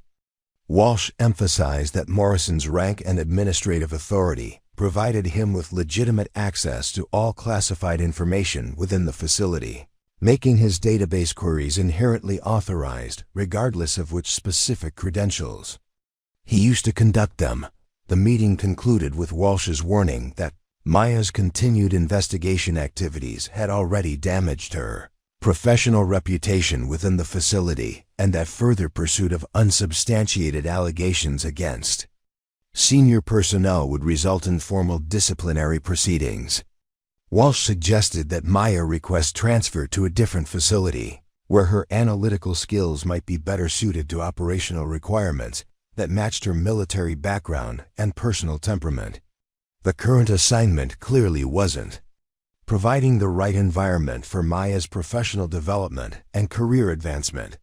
Walsh emphasized that Morrison's rank and administrative authority provided him with legitimate access to all classified information within the facility, making his database queries inherently authorized regardless of which specific credentials he used to conduct them. The meeting concluded with Walsh's warning that Maya's continued investigation activities had already damaged her professional reputation within the facility and that further pursuit of unsubstantiated allegations against senior personnel would result in formal disciplinary proceedings. Walsh suggested that Maya request transfer to a different facility, where her analytical skills might be better suited to operational requirements that matched her military background and personal temperament. The current assignment clearly wasn't providing the right environment for Maya's professional development and career advancement.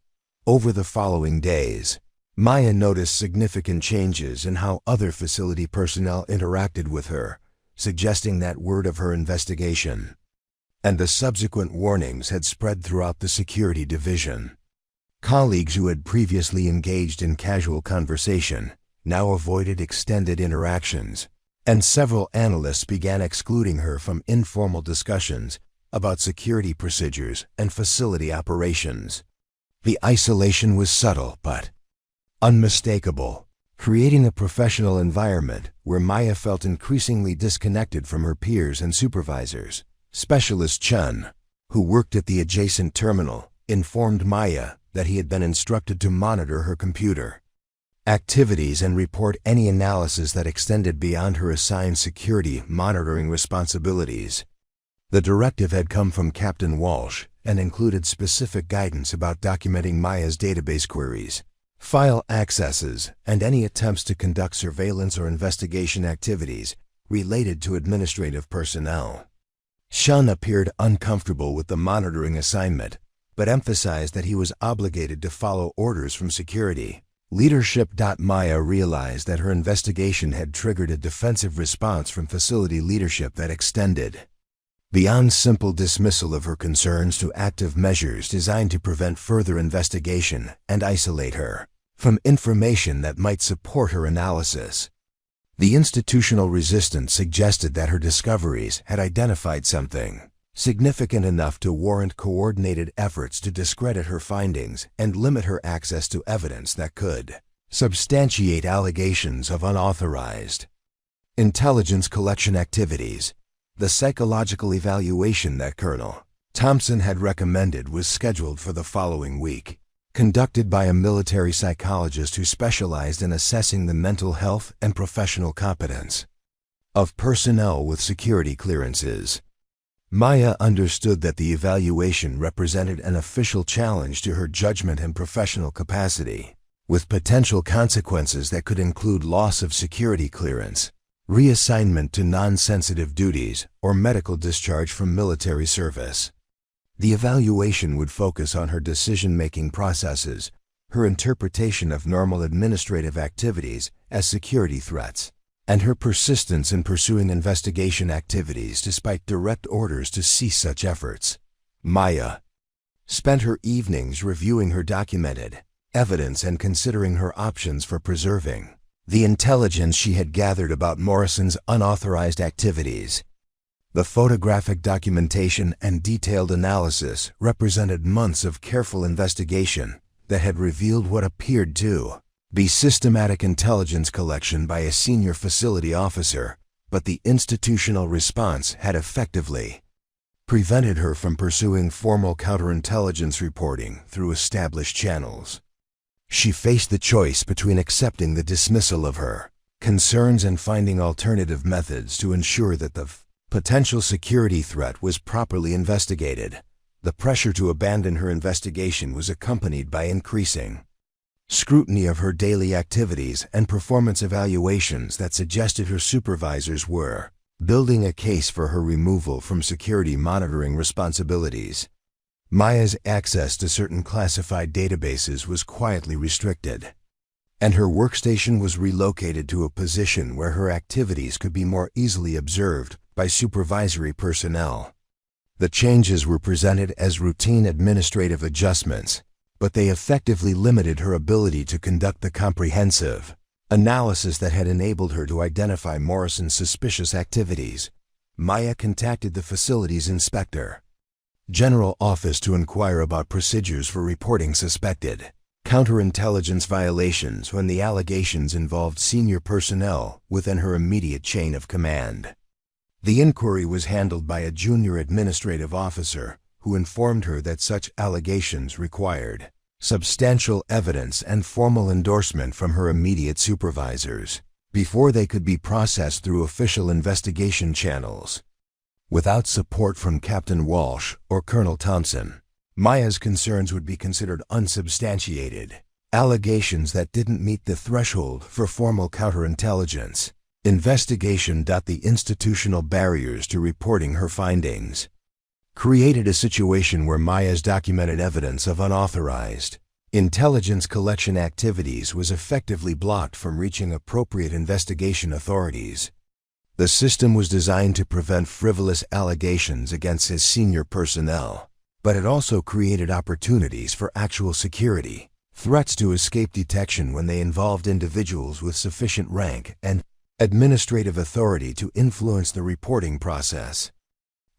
Over the following days, Maya noticed significant changes in how other facility personnel interacted with her, suggesting that word of her investigation and the subsequent warnings had spread throughout the security division. Colleagues who had previously engaged in casual conversation now avoided extended interactions, and several analysts began excluding her from informal discussions about security procedures and facility operations. The isolation was subtle but unmistakable, creating a professional environment where Maya felt increasingly disconnected from her peers and supervisors. Specialist Chun, who worked at the adjacent terminal, informed Maya that he had been instructed to monitor her computer activities and report any analysis that extended beyond her assigned security monitoring responsibilities. The directive had come from Captain Walsh and included specific guidance about documenting Maya's database queries, file accesses, and any attempts to conduct surveillance or investigation activities related to administrative personnel. Shun appeared uncomfortable with the monitoring assignment, but emphasized that he was obligated to follow orders from security leadership. Maya realized that her investigation had triggered a defensive response from facility leadership that extended beyond simple dismissal of her concerns to active measures designed to prevent further investigation and isolate her from information that might support her analysis. The institutional resistance suggested that her discoveries had identified something significant enough to warrant coordinated efforts to discredit her findings and limit her access to evidence that could substantiate allegations of unauthorized intelligence collection activities. The psychological evaluation that Colonel Thompson had recommended was scheduled for the following week, conducted by a military psychologist who specialized in assessing the mental health and professional competence of personnel with security clearances. Maya understood that the evaluation represented an official challenge to her judgment and professional capacity, with potential consequences that could include loss of security clearance, reassignment to non-sensitive duties, or medical discharge from military service. The evaluation would focus on her decision-making processes, her interpretation of normal administrative activities as security threats, and her persistence in pursuing investigation activities despite direct orders to cease such efforts. Maya spent her evenings reviewing her documented evidence and considering her options for preserving the intelligence she had gathered about Morrison's unauthorized activities. The photographic documentation and detailed analysis represented months of careful investigation that had revealed what appeared to be systematic intelligence collection by a senior facility officer, but the institutional response had effectively prevented her from pursuing formal counterintelligence reporting through established channels. She faced the choice between accepting the dismissal of her concerns and finding alternative methods to ensure that the potential security threat was properly investigated. The pressure to abandon her investigation was accompanied by increasing scrutiny of her daily activities and performance evaluations that suggested her supervisors were building a case for her removal from security monitoring responsibilities. Maya's access to certain classified databases was quietly restricted, and her workstation was relocated to a position where her activities could be more easily observed by supervisory personnel. The changes were presented as routine administrative adjustments, but they effectively limited her ability to conduct the comprehensive analysis that had enabled her to identify Morrison's suspicious activities. Maya contacted the facility's inspector general office to inquire about procedures for reporting suspected counterintelligence violations when the allegations involved senior personnel within her immediate chain of command. The inquiry was handled by a junior administrative officer who informed her that such allegations required substantial evidence and formal endorsement from her immediate supervisors before they could be processed through official investigation channels. Without support from Captain Walsh or Colonel Thompson, Maya's concerns would be considered unsubstantiated, allegations that didn't meet the threshold for formal counterintelligence. Investigation. The institutional barriers to reporting her findings created a situation where Maya's documented evidence of unauthorized intelligence collection activities was effectively blocked from reaching appropriate investigation authorities. The system was designed to prevent frivolous allegations against his senior personnel, but it also created opportunities for actual security threats to escape detection when they involved individuals with sufficient rank and administrative authority to influence the reporting process.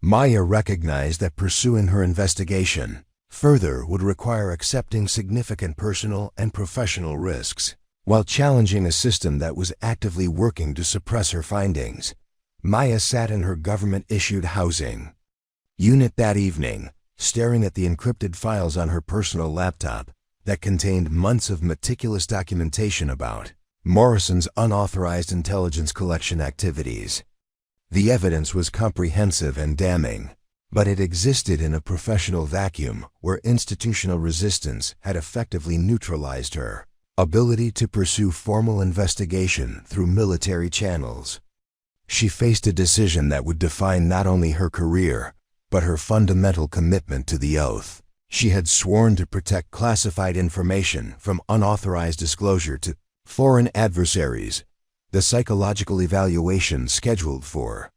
Maya recognized that pursuing her investigation further would require accepting significant personal and professional risks. While challenging a system that was actively working to suppress her findings, Maya sat in her government-issued housing unit that evening, staring at the encrypted files on her personal laptop that contained months of meticulous documentation about Morrison's unauthorized intelligence collection activities. The evidence was comprehensive and damning, but it existed in a professional vacuum where institutional resistance had effectively neutralized her ability to pursue formal investigation through military channels. She faced a decision that would define not only her career, but her fundamental commitment to the oath she had sworn to protect classified information from unauthorized disclosure to foreign adversaries. The psychological evaluation scheduled for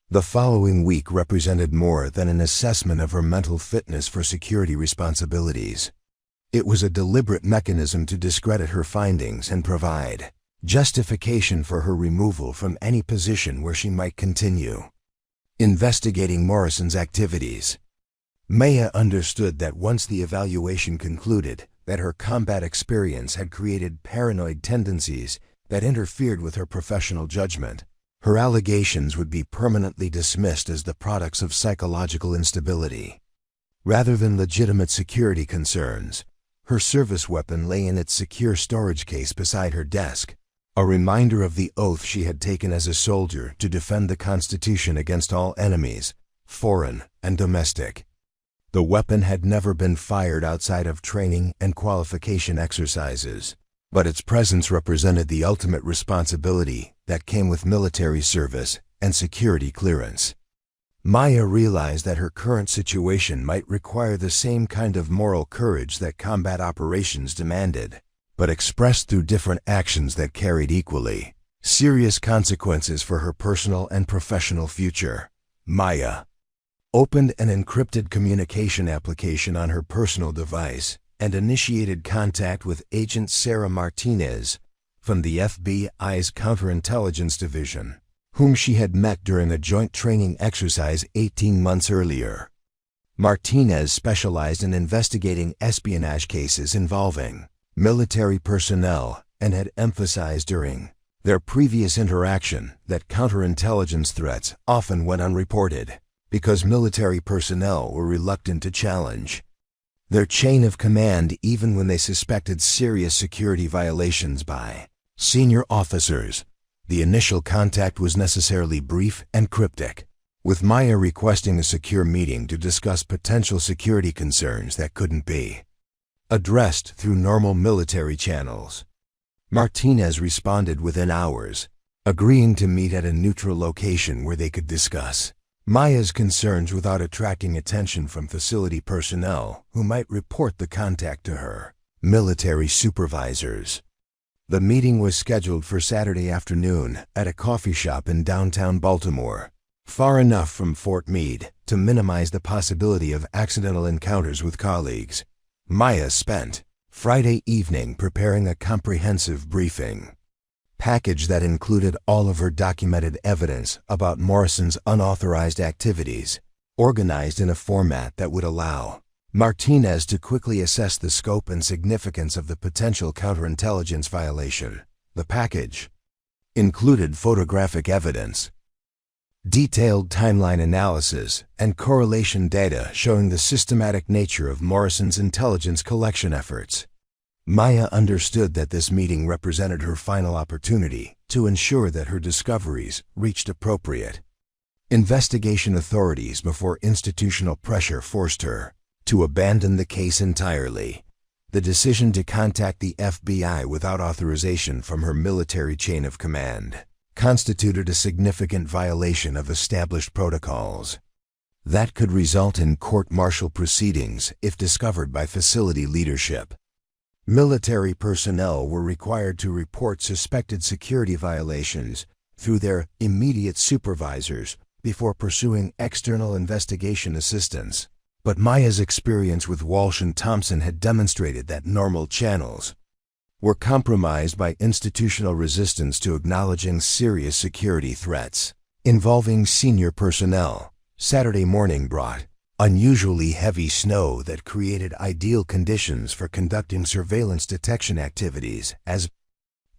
the following week represented more than an assessment of her mental fitness for security responsibilities. It was a deliberate mechanism to discredit her findings and provide justification for her removal from any position where she might continue investigating Morrison's activities. Maya understood that once the evaluation concluded, that her combat experience had created paranoid tendencies that interfered with her professional judgment. Her allegations would be permanently dismissed as the products of psychological instability. Rather than legitimate security concerns, her service weapon lay in its secure storage case beside her desk, a reminder of the oath she had taken as a soldier to defend the Constitution against all enemies, foreign and domestic. The weapon had never been fired outside of training and qualification exercises, but its presence represented the ultimate responsibility that came with military service and security clearance. Maya realized that her current situation might require the same kind of moral courage that combat operations demanded, but expressed through different actions that carried equally serious consequences for her personal and professional future. Maya opened an encrypted communication application on her personal device and initiated contact with Agent Sarah Martinez from the FBI's Counterintelligence Division, whom she had met during a joint training exercise 18 months earlier. Martinez specialized in investigating espionage cases involving military personnel and had emphasized during their previous interaction that counterintelligence threats often went unreported because military personnel were reluctant to challenge their chain of command even when they suspected serious security violations by senior officers. The initial contact was necessarily brief and cryptic, with Maya requesting a secure meeting to discuss potential security concerns that couldn't be addressed through normal military channels. Martinez responded within hours, agreeing to meet at a neutral location where they could discuss Maya's concerns without attracting attention from facility personnel who might report the contact to her military supervisors. The meeting was scheduled for Saturday afternoon at a coffee shop in downtown Baltimore, far enough from Fort Meade to minimize the possibility of accidental encounters with colleagues. Maya spent Friday evening preparing a comprehensive briefing package that included all of her documented evidence about Morrison's unauthorized activities, organized in a format that would allow Martinez to quickly assess the scope and significance of the potential counterintelligence violation. The package included photographic evidence, detailed timeline analysis, and correlation data showing the systematic nature of Morrison's intelligence collection efforts. Maya understood that this meeting represented her final opportunity to ensure that her discoveries reached appropriate investigation authorities before institutional pressure forced her to abandon the case entirely. The decision to contact the FBI without authorization from her military chain of command constituted a significant violation of established protocols that could result in court-martial proceedings if discovered by facility leadership. Military personnel were required to report suspected security violations through their immediate supervisors before pursuing external investigation assistance. But Maya's experience with Walsh and Thompson had demonstrated that normal channels were compromised by institutional resistance to acknowledging serious security threats involving senior personnel. Saturday morning brought unusually heavy snow that created ideal conditions for conducting surveillance detection activities as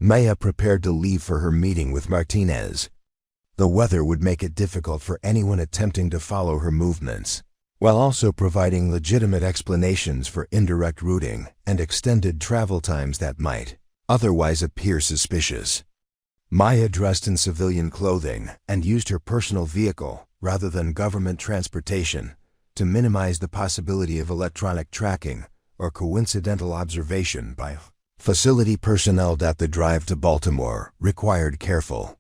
Maya prepared to leave for her meeting with Martinez. The weather would make it difficult for anyone attempting to follow her movements, while also providing legitimate explanations for indirect routing and extended travel times that might otherwise appear suspicious. Maya dressed in civilian clothing and used her personal vehicle rather than government transportation to minimize the possibility of electronic tracking or coincidental observation by facility personnel. The drive to Baltimore required careful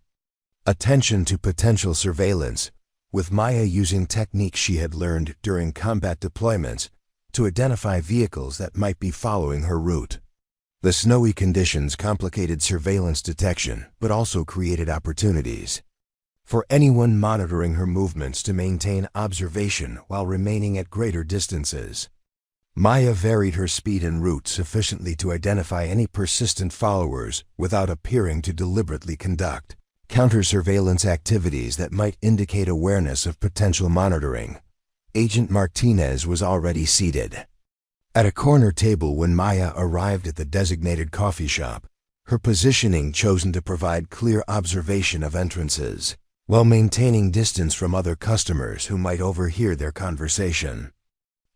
attention to potential surveillance, with Maya using techniques she had learned during combat deployments to identify vehicles that might be following her route. The snowy conditions complicated surveillance detection but also created opportunities for anyone monitoring her movements to maintain observation while remaining at greater distances. Maya varied her speed and route sufficiently to identify any persistent followers without appearing to deliberately conduct counter-surveillance activities that might indicate awareness of potential monitoring. Agent Martinez was already seated at a corner table when Maya arrived at the designated coffee shop, her positioning chosen to provide clear observation of entrances, while maintaining distance from other customers who might overhear their conversation.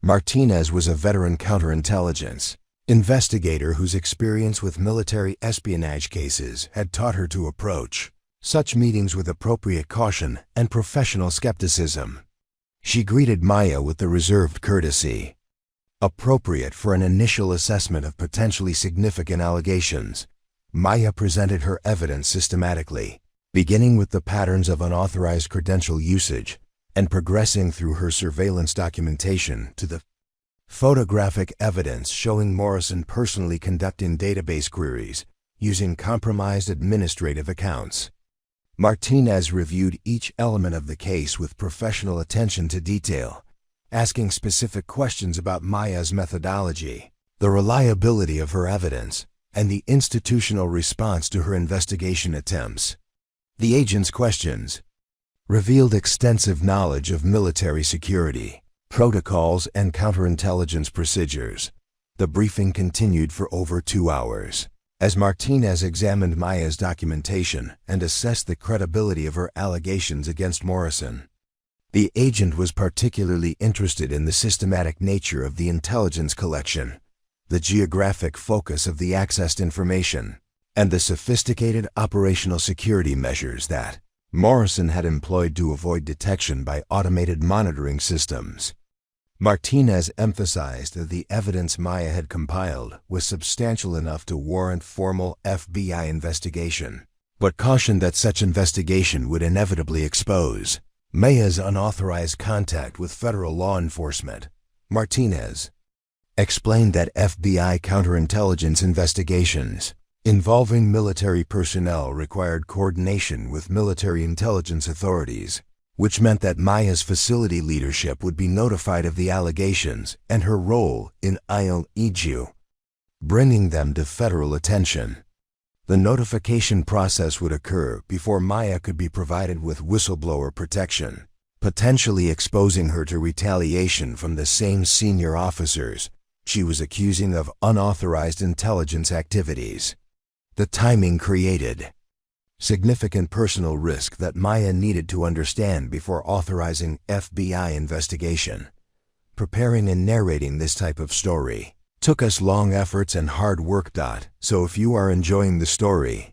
Martinez was a veteran counterintelligence investigator whose experience with military espionage cases had taught her to approach such meetings with appropriate caution and professional skepticism. She greeted Maya with the reserved courtesy appropriate for an initial assessment of potentially significant allegations. Maya presented her evidence systematically, beginning with the patterns of unauthorized credential usage and progressing through her surveillance documentation to the photographic evidence showing Morrison personally conducting database queries using compromised administrative accounts. Martinez reviewed each element of the case with professional attention to detail, asking specific questions about Maya's methodology, the reliability of her evidence, and the institutional response to her investigation attempts. The agent's questions revealed extensive knowledge of military security protocols and counterintelligence procedures. The briefing continued for over 2 hours as Martinez examined Maya's documentation and assessed the credibility of her allegations against Morrison. The agent was particularly interested in the systematic nature of the intelligence collection, the geographic focus of the accessed information, and the sophisticated operational security measures that Morrison had employed to avoid detection by automated monitoring systems. Martinez emphasized that the evidence Maya had compiled was substantial enough to warrant formal FBI investigation, but cautioned that such investigation would inevitably expose Maya's unauthorized contact with federal law enforcement. Martinez explained that FBI counterintelligence investigations involving military personnel required coordination with military intelligence authorities, which meant that Maya's facility leadership would be notified of the allegations and her role in ILEGU, bringing them to federal attention. The notification process would occur before Maya could be provided with whistleblower protection, potentially exposing her to retaliation from the same senior officers she was accusing of unauthorized intelligence activities. The timing created significant personal risk that Maya needed to understand before authorizing FBI investigation. Preparing and narrating this type of story took us long efforts and hard work. So if you are enjoying the story,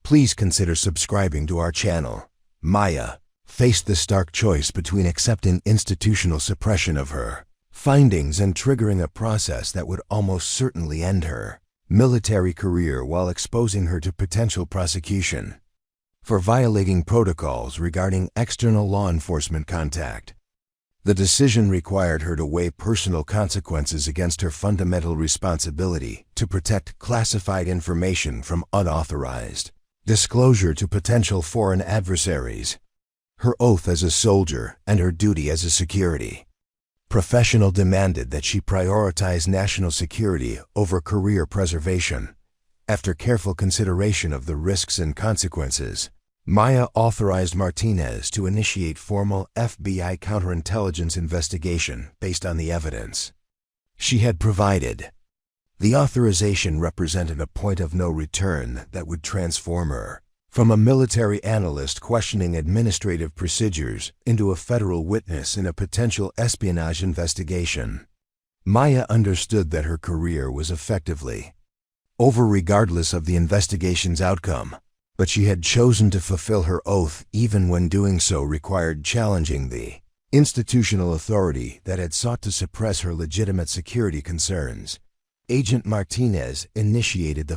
please consider subscribing to our channel. Maya faced the stark choice between accepting institutional suppression of her findings and triggering a process that would almost certainly end her military career while exposing her to potential prosecution for violating protocols regarding external law enforcement contact. The decision required her to weigh personal consequences against her fundamental responsibility to protect classified information from unauthorized disclosure to potential foreign adversaries, her oath as a soldier and her duty as a security professional demanded that she prioritize national security over career preservation. After careful consideration of the risks and consequences, Maya authorized Martinez to initiate formal FBI counterintelligence investigation based on the evidence she had provided. The authorization represented a point of no return that would transform her from a military analyst questioning administrative procedures into a federal witness in a potential espionage investigation. Maya understood that her career was effectively over regardless of the investigation's outcome, but she had chosen to fulfill her oath even when doing so required challenging the institutional authority that had sought to suppress her legitimate security concerns. Agent Martinez initiated the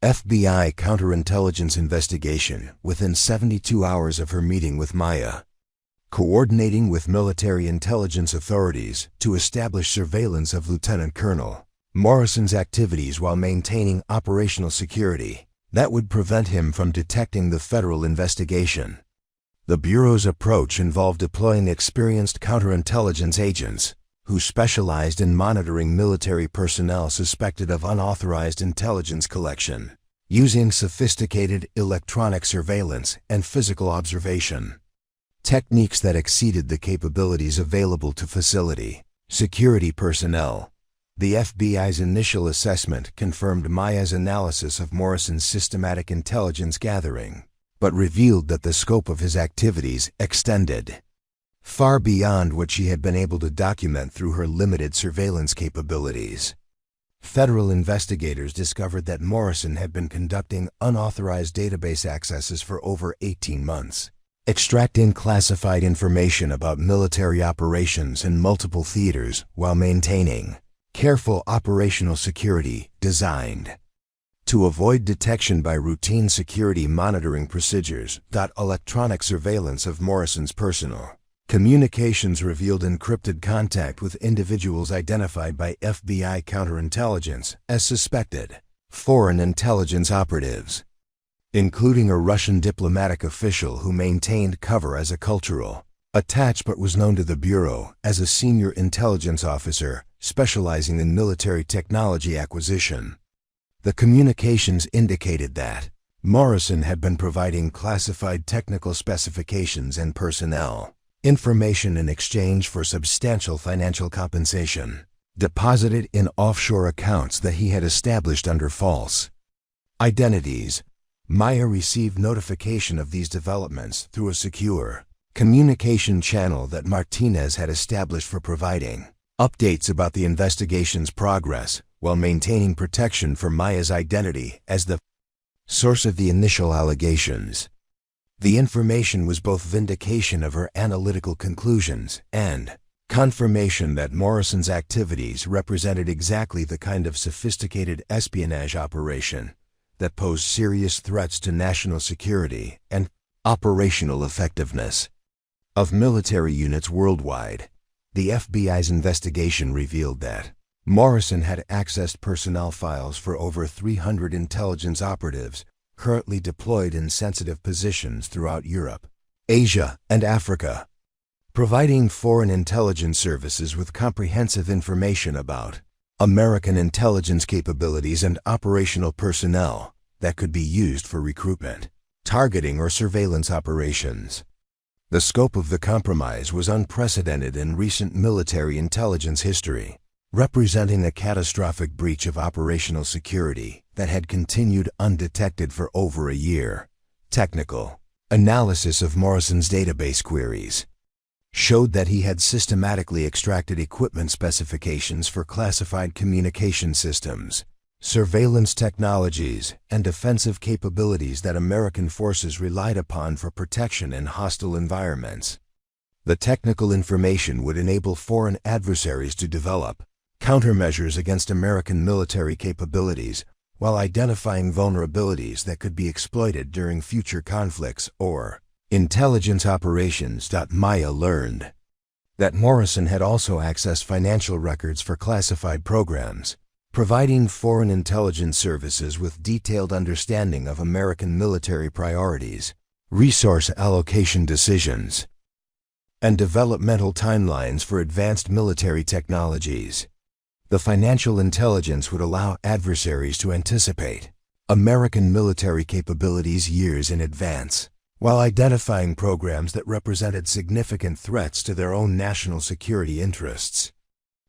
FBI counterintelligence investigation within 72 hours of her meeting with Maya, coordinating with military intelligence authorities to establish surveillance of Lieutenant Colonel Morrison's activities while maintaining operational security that would prevent him from detecting the federal investigation. The Bureau's approach involved deploying experienced counterintelligence agents who specialized in monitoring military personnel suspected of unauthorized intelligence collection, using sophisticated electronic surveillance and physical observation techniques that exceeded the capabilities available to facility security personnel. The FBI's initial assessment confirmed Maya's analysis of Morrison's systematic intelligence gathering, but revealed that the scope of his activities extended far beyond what she had been able to document through her limited surveillance capabilities. Federal investigators discovered that Morrison had been conducting unauthorized database accesses for over 18 months, extracting classified information about military operations in multiple theaters while maintaining careful operational security designed to avoid detection by routine security monitoring procedures. Electronic surveillance of Morrison's personal communications revealed encrypted contact with individuals identified by FBI counterintelligence as suspected foreign intelligence operatives, including a Russian diplomatic official who maintained cover as a cultural attached but was known to the Bureau as a senior intelligence officer specializing in military technology acquisition. The communications indicated that Morrison had been providing classified technical specifications and personnel information in exchange for substantial financial compensation, deposited in offshore accounts that he had established under false identities. Maya received notification of these developments through a secure communication channel that Martinez had established for providing updates about the investigation's progress while maintaining protection for Maya's identity as the source of the initial allegations. The information was both vindication of her analytical conclusions and confirmation that Morrison's activities represented exactly the kind of sophisticated espionage operation that posed serious threats to national security and operational effectiveness of military units worldwide. The FBI's investigation revealed that Morrison had accessed personnel files for over 300 intelligence operatives currently deployed in sensitive positions throughout Europe, Asia, and Africa, providing foreign intelligence services with comprehensive information about American intelligence capabilities and operational personnel that could be used for recruitment, targeting, or surveillance operations. The scope of the compromise was unprecedented in recent military intelligence history, representing a catastrophic breach of operational security that had continued undetected for over a year. Technical analysis of Morrison's database queries showed that he had systematically extracted equipment specifications for classified communication systems, surveillance technologies, and defensive capabilities that American forces relied upon for protection in hostile environments. The technical information would enable foreign adversaries to develop countermeasures against American military capabilities while identifying vulnerabilities that could be exploited during future conflicts or intelligence operations. Maya learned that Morrison had also accessed financial records for classified programs, providing foreign intelligence services with detailed understanding of American military priorities, resource allocation decisions, and developmental timelines for advanced military technologies. The financial intelligence would allow adversaries to anticipate American military capabilities years in advance, while identifying programs that represented significant threats to their own national security interests.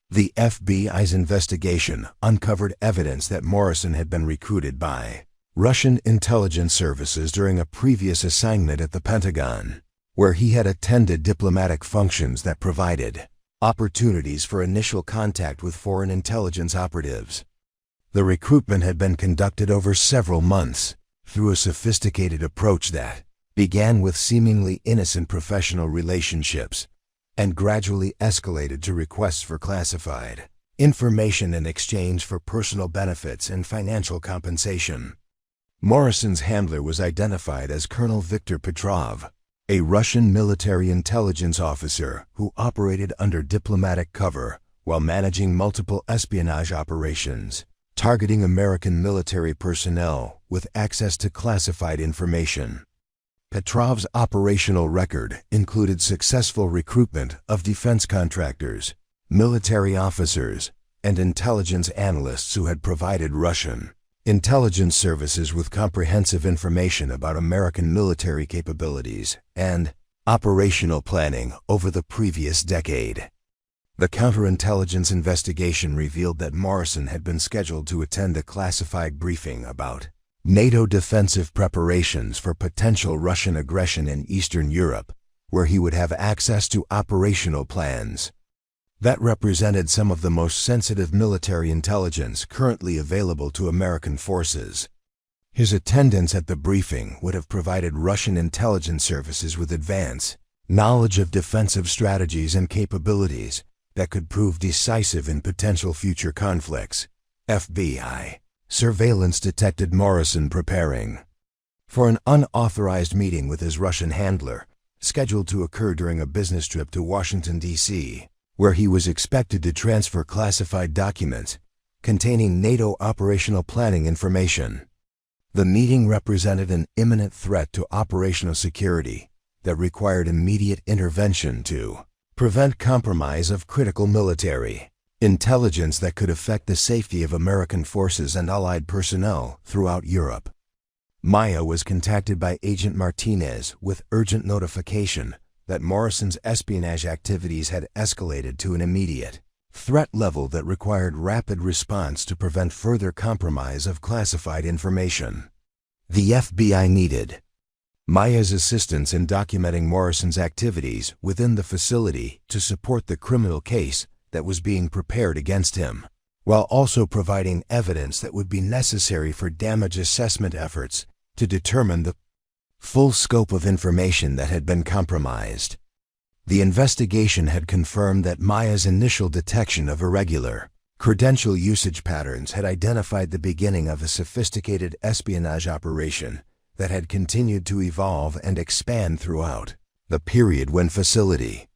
The FBI's investigation uncovered evidence that Morrison had been recruited by Russian intelligence services during a previous assignment at the Pentagon, where he had attended diplomatic functions that provided opportunities for initial contact with foreign intelligence operatives. The recruitment had been conducted over several months through a sophisticated approach that began with seemingly innocent professional relationships and gradually escalated to requests for classified information in exchange for personal benefits and financial compensation. Morrison's handler was identified as Colonel Viktor Petrov, a Russian military intelligence officer who operated under diplomatic cover while managing multiple espionage operations, targeting American military personnel with access to classified information. Petrov's operational record included successful recruitment of defense contractors, military officers, and intelligence analysts who had provided Russian intelligence services with comprehensive information about American military capabilities and operational planning over the previous decade. The counterintelligence investigation revealed that Morrison had been scheduled to attend a classified briefing about NATO defensive preparations for potential Russian aggression in Eastern Europe, where he would have access to operational plans that represented some of the most sensitive military intelligence currently available to American forces. His attendance at the briefing would have provided Russian intelligence services with advance knowledge of defensive strategies and capabilities that could prove decisive in potential future conflicts. FBI surveillance detected Morrison preparing for an unauthorized meeting with his Russian handler, scheduled to occur during a business trip to Washington, D.C., where he was expected to transfer classified documents containing NATO operational planning information. The meeting represented an imminent threat to operational security that required immediate intervention to prevent compromise of critical military intelligence that could affect the safety of American forces and Allied personnel throughout Europe. Maya was contacted by Agent Martinez with urgent notification that Morrison's espionage activities had escalated to an immediate threat level that required rapid response to prevent further compromise of classified information. The FBI needed Maya's assistance in documenting Morrison's activities within the facility to support the criminal case that was being prepared against him, while also providing evidence that would be necessary for damage assessment efforts to determine the full scope of information that had been compromised. The investigation had confirmed that Maya's initial detection of irregular credential usage patterns had identified the beginning of a sophisticated espionage operation that had continued to evolve and expand throughout the period when facility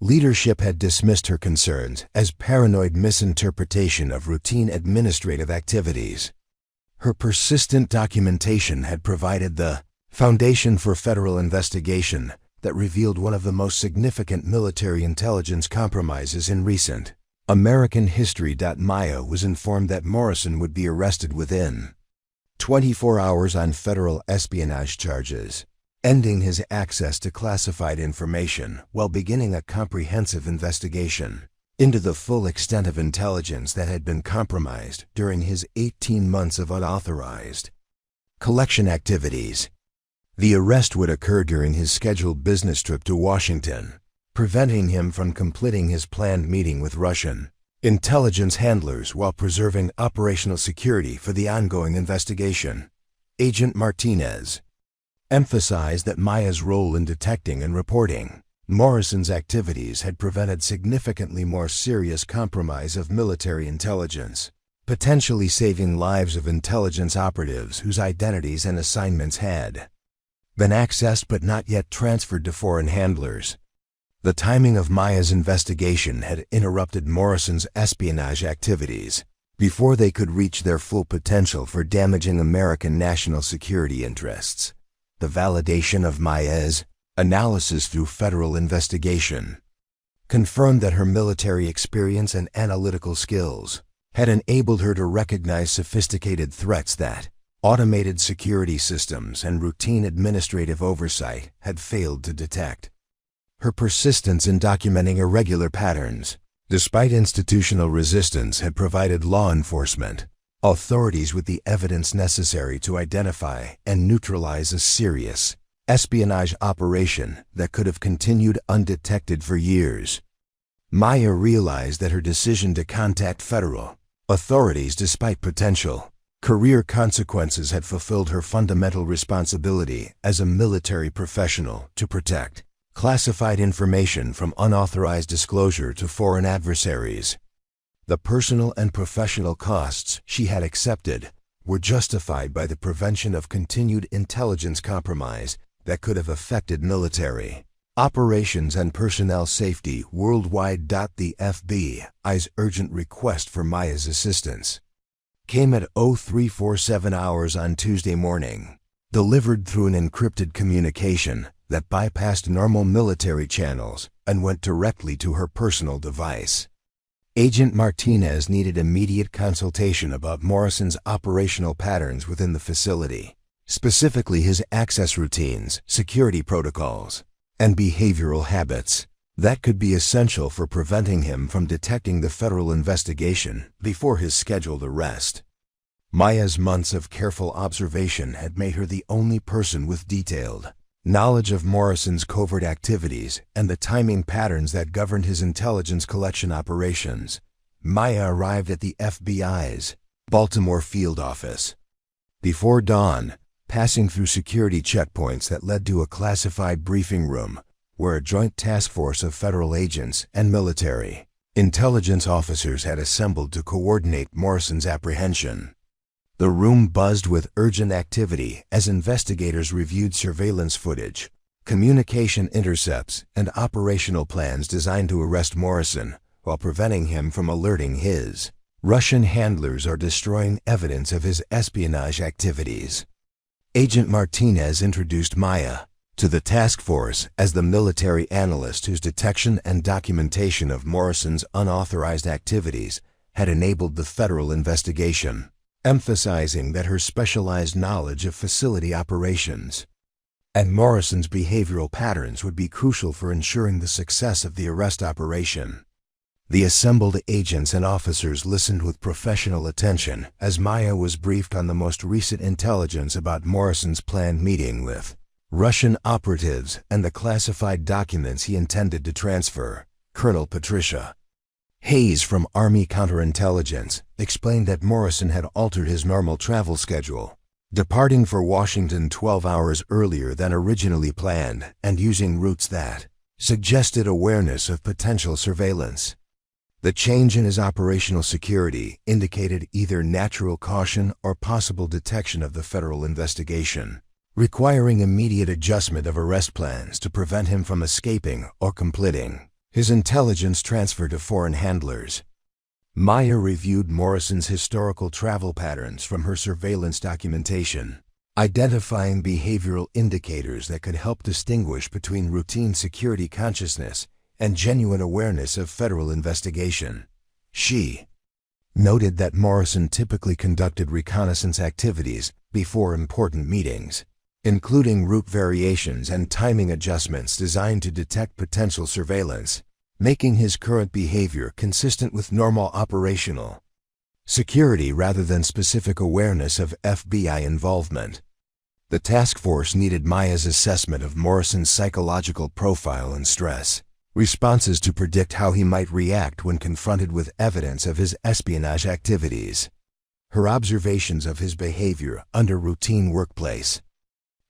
leadership had dismissed her concerns as paranoid misinterpretation of routine administrative activities. Her persistent documentation had provided the foundation for federal investigation that revealed one of the most significant military intelligence compromises in recent American history. Maya was informed that Morrison would be arrested within 24 hours on federal espionage charges, ending his access to classified information while beginning a comprehensive investigation into the full extent of intelligence that had been compromised during his 18 months of unauthorized collection activities. The arrest would occur during his scheduled business trip to Washington, preventing him from completing his planned meeting with Russian intelligence handlers while preserving operational security for the ongoing investigation. Agent Martinez emphasized that Maya's role in detecting and reporting Morrison's activities had prevented significantly more serious compromise of military intelligence, potentially saving lives of intelligence operatives whose identities and assignments had been accessed but not yet transferred to foreign handlers. The timing of Maya's investigation had interrupted Morrison's espionage activities before they could reach their full potential for damaging American national security interests. The validation of Maya's analysis through federal investigation confirmed that her military experience and analytical skills had enabled her to recognize sophisticated threats that automated security systems and routine administrative oversight had failed to detect. Her persistence in documenting irregular patterns, despite institutional resistance, had provided law enforcement authorities with the evidence necessary to identify and neutralize a serious espionage operation that could have continued undetected for years. Maya realized that her decision to contact federal authorities despite potential career consequences had fulfilled her fundamental responsibility as a military professional to protect classified information from unauthorized disclosure to foreign adversaries. The personal and professional costs she had accepted were justified by the prevention of continued intelligence compromise that could have affected military operations and personnel safety worldwide. The FBI's urgent request for Maya's assistance came at 0347 hours on Tuesday morning, delivered through an encrypted communication that bypassed normal military channels and went directly to her personal device. Agent Martinez needed immediate consultation about Morrison's operational patterns within the facility, specifically his access routines, security protocols, and behavioral habits that could be essential for preventing him from detecting the federal investigation before his scheduled arrest. Maya's months of careful observation had made her the only person with detailed knowledge of Morrison's covert activities and the timing patterns that governed his intelligence collection operations. Maya arrived at the FBI's Baltimore field office before dawn, passing through security checkpoints that led to a classified briefing room where a joint task force of federal agents and military intelligence officers had assembled to coordinate Morrison's apprehension. The room buzzed with urgent activity as investigators reviewed surveillance footage, communication intercepts, and operational plans designed to arrest Morrison while preventing him from alerting his Russian handlers or destroying evidence of his espionage activities. Agent Martinez introduced Maya to the task force as the military analyst whose detection and documentation of Morrison's unauthorized activities had enabled the federal investigation, emphasizing that her specialized knowledge of facility operations and Morrison's behavioral patterns would be crucial for ensuring the success of the arrest operation. The assembled agents and officers listened with professional attention as Maya was briefed on the most recent intelligence about Morrison's planned meeting with Russian operatives and the classified documents he intended to transfer. Colonel Patricia Hayes from Army Counterintelligence explained that Morrison had altered his normal travel schedule, departing for Washington 12 hours earlier than originally planned and using routes that suggested awareness of potential surveillance. The change in his operational security indicated either natural caution or possible detection of the federal investigation, requiring immediate adjustment of arrest plans to prevent him from escaping or completing his intelligence transfer to foreign handlers. Maya reviewed Morrison's historical travel patterns from her surveillance documentation, identifying behavioral indicators that could help distinguish between routine security consciousness and genuine awareness of federal investigation. She noted that Morrison typically conducted reconnaissance activities before important meetings, including route variations and timing adjustments designed to detect potential surveillance, making his current behavior consistent with normal operational security rather than specific awareness of FBI involvement. The task force needed Maya's assessment of Morrison's psychological profile and stress responses to predict how he might react when confronted with evidence of his espionage activities. Her observations of his behavior under routine workplace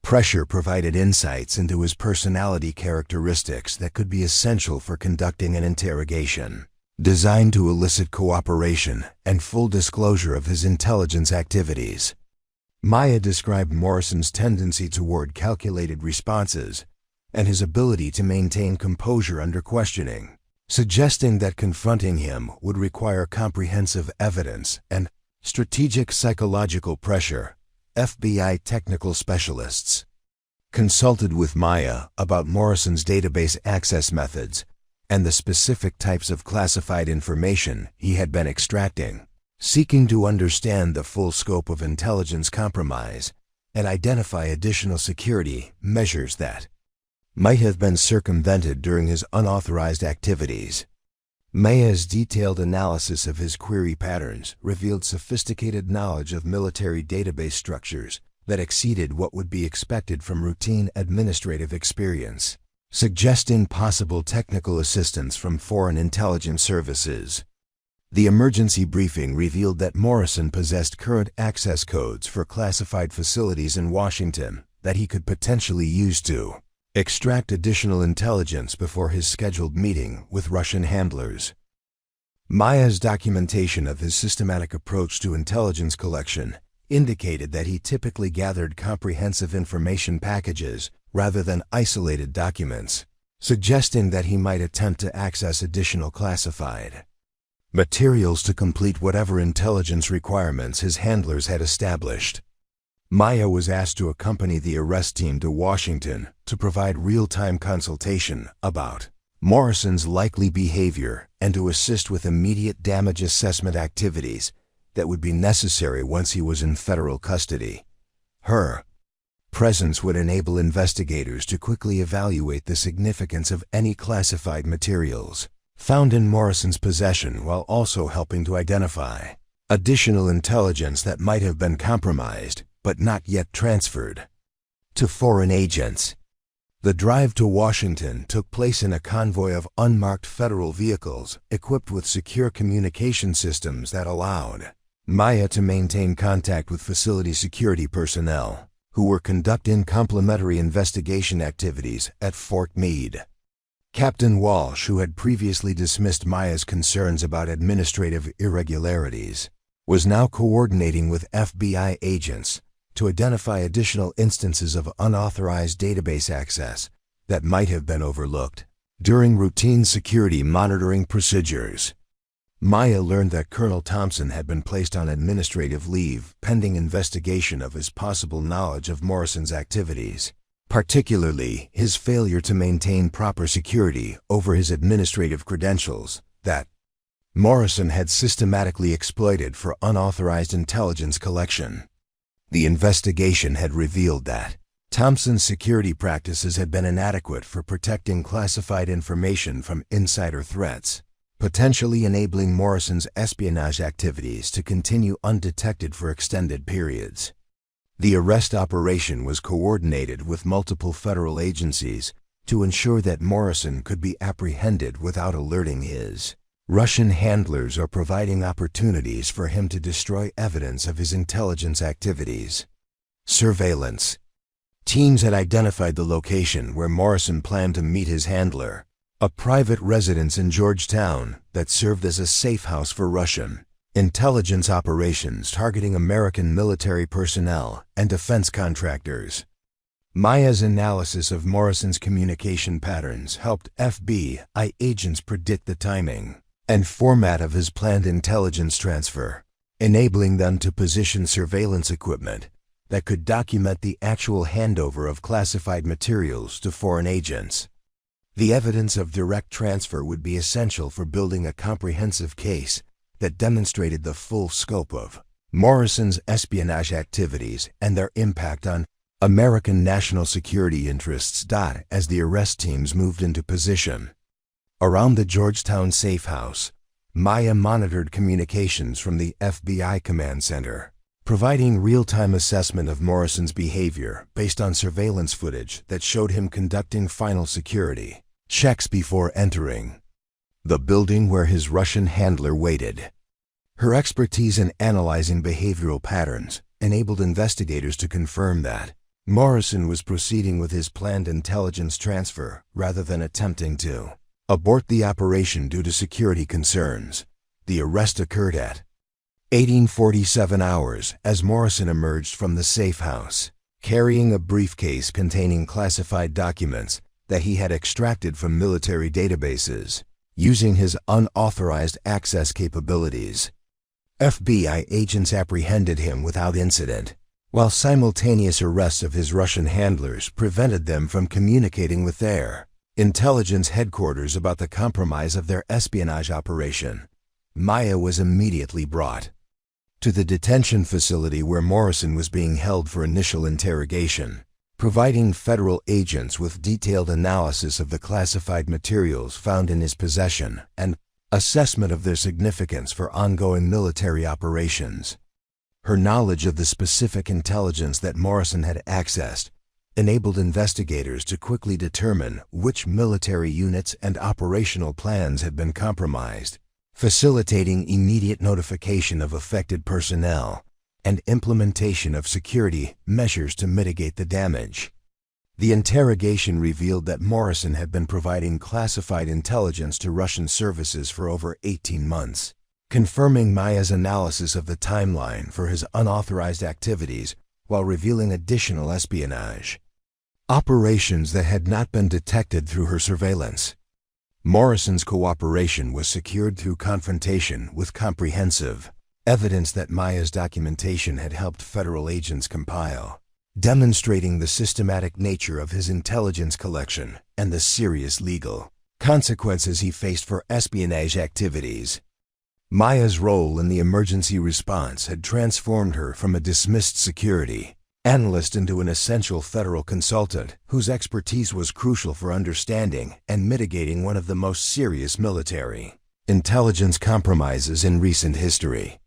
Pressure provided insights into his personality characteristics that could be essential for conducting an interrogation, designed to elicit cooperation and full disclosure of his intelligence activities. Maya described Morrison's tendency toward calculated responses and his ability to maintain composure under questioning, suggesting that confronting him would require comprehensive evidence and strategic psychological pressure. FBI technical specialists consulted with Maya about Morrison's database access methods and the specific types of classified information he had been extracting, seeking to understand the full scope of intelligence compromise and identify additional security measures that might have been circumvented during his unauthorized activities. Maya's detailed analysis of his query patterns revealed sophisticated knowledge of military database structures that exceeded what would be expected from routine administrative experience, suggesting possible technical assistance from foreign intelligence services. The emergency briefing revealed that Morrison possessed current access codes for classified facilities in Washington that he could potentially use to extract additional intelligence before his scheduled meeting with Russian handlers. Maya's documentation of his systematic approach to intelligence collection indicated that he typically gathered comprehensive information packages rather than isolated documents, suggesting that he might attempt to access additional classified materials to complete whatever intelligence requirements his handlers had established. Maya was asked to accompany the arrest team to Washington to provide real-time consultation about Morrison's likely behavior and to assist with immediate damage assessment activities that would be necessary once he was in federal custody. Her presence would enable investigators to quickly evaluate the significance of any classified materials found in Morrison's possession while also helping to identify additional intelligence that might have been compromised but not yet transferred to foreign agents. The drive to Washington took place in a convoy of unmarked federal vehicles equipped with secure communication systems that allowed Maya to maintain contact with facility security personnel who were conducting complementary investigation activities at Fort Meade. Captain Walsh, who had previously dismissed Maya's concerns about administrative irregularities, was now coordinating with FBI agents to identify additional instances of unauthorized database access that might have been overlooked during routine security monitoring procedures. Maya learned that Colonel Thompson had been placed on administrative leave pending investigation of his possible knowledge of Morrison's activities, particularly his failure to maintain proper security over his administrative credentials that Morrison had systematically exploited for unauthorized intelligence collection. The investigation had revealed that Thompson's security practices had been inadequate for protecting classified information from insider threats, potentially enabling Morrison's espionage activities to continue undetected for extended periods. The arrest operation was coordinated with multiple federal agencies to ensure that Morrison could be apprehended without alerting his Russian handlers or providing opportunities for him to destroy evidence of his intelligence activities. Surveillance. Teams had identified the location where Morrison planned to meet his handler, a private residence in Georgetown that served as a safe house for Russian intelligence operations targeting American military personnel and defense contractors. Maya's analysis of Morrison's communication patterns helped FBI agents predict the timing and format of his planned intelligence transfer, enabling them to position surveillance equipment that could document the actual handover of classified materials to foreign agents. The evidence of direct transfer would be essential for building a comprehensive case that demonstrated the full scope of Morrison's espionage activities and their impact on American national security interests. As the arrest teams moved into position around the Georgetown safe house, Maya monitored communications from the FBI command center, providing real-time assessment of Morrison's behavior based on surveillance footage that showed him conducting final security checks before entering the building where his Russian handler waited. Her expertise in analyzing behavioral patterns enabled investigators to confirm that Morrison was proceeding with his planned intelligence transfer rather than attempting to abort the operation due to security concerns. The arrest occurred at 1847 hours as Morrison emerged from the safe house, carrying a briefcase containing classified documents that he had extracted from military databases, using his unauthorized access capabilities. FBI agents apprehended him without incident, while simultaneous arrests of his Russian handlers prevented them from communicating with their intelligence headquarters about the compromise of their espionage operation. Maya was immediately brought to the detention facility where Morrison was being held for initial interrogation, providing federal agents with detailed analysis of the classified materials found in his possession and assessment of their significance for ongoing military operations. Her knowledge of the specific intelligence that Morrison had accessed enabled investigators to quickly determine which military units and operational plans had been compromised, facilitating immediate notification of affected personnel and implementation of security measures to mitigate the damage. The interrogation revealed that Morrison had been providing classified intelligence to Russian services for over 18 months, confirming Maya's analysis of the timeline for his unauthorized activities while revealing additional espionage operations that had not been detected through her surveillance. Morrison's cooperation was secured through confrontation with comprehensive evidence that Maya's documentation had helped federal agents compile, demonstrating the systematic nature of his intelligence collection and the serious legal consequences he faced for espionage activities. Maya's role in the emergency response had transformed her from a dismissed security analyst into an essential federal consultant whose expertise was crucial for understanding and mitigating one of the most serious military intelligence compromises in recent history.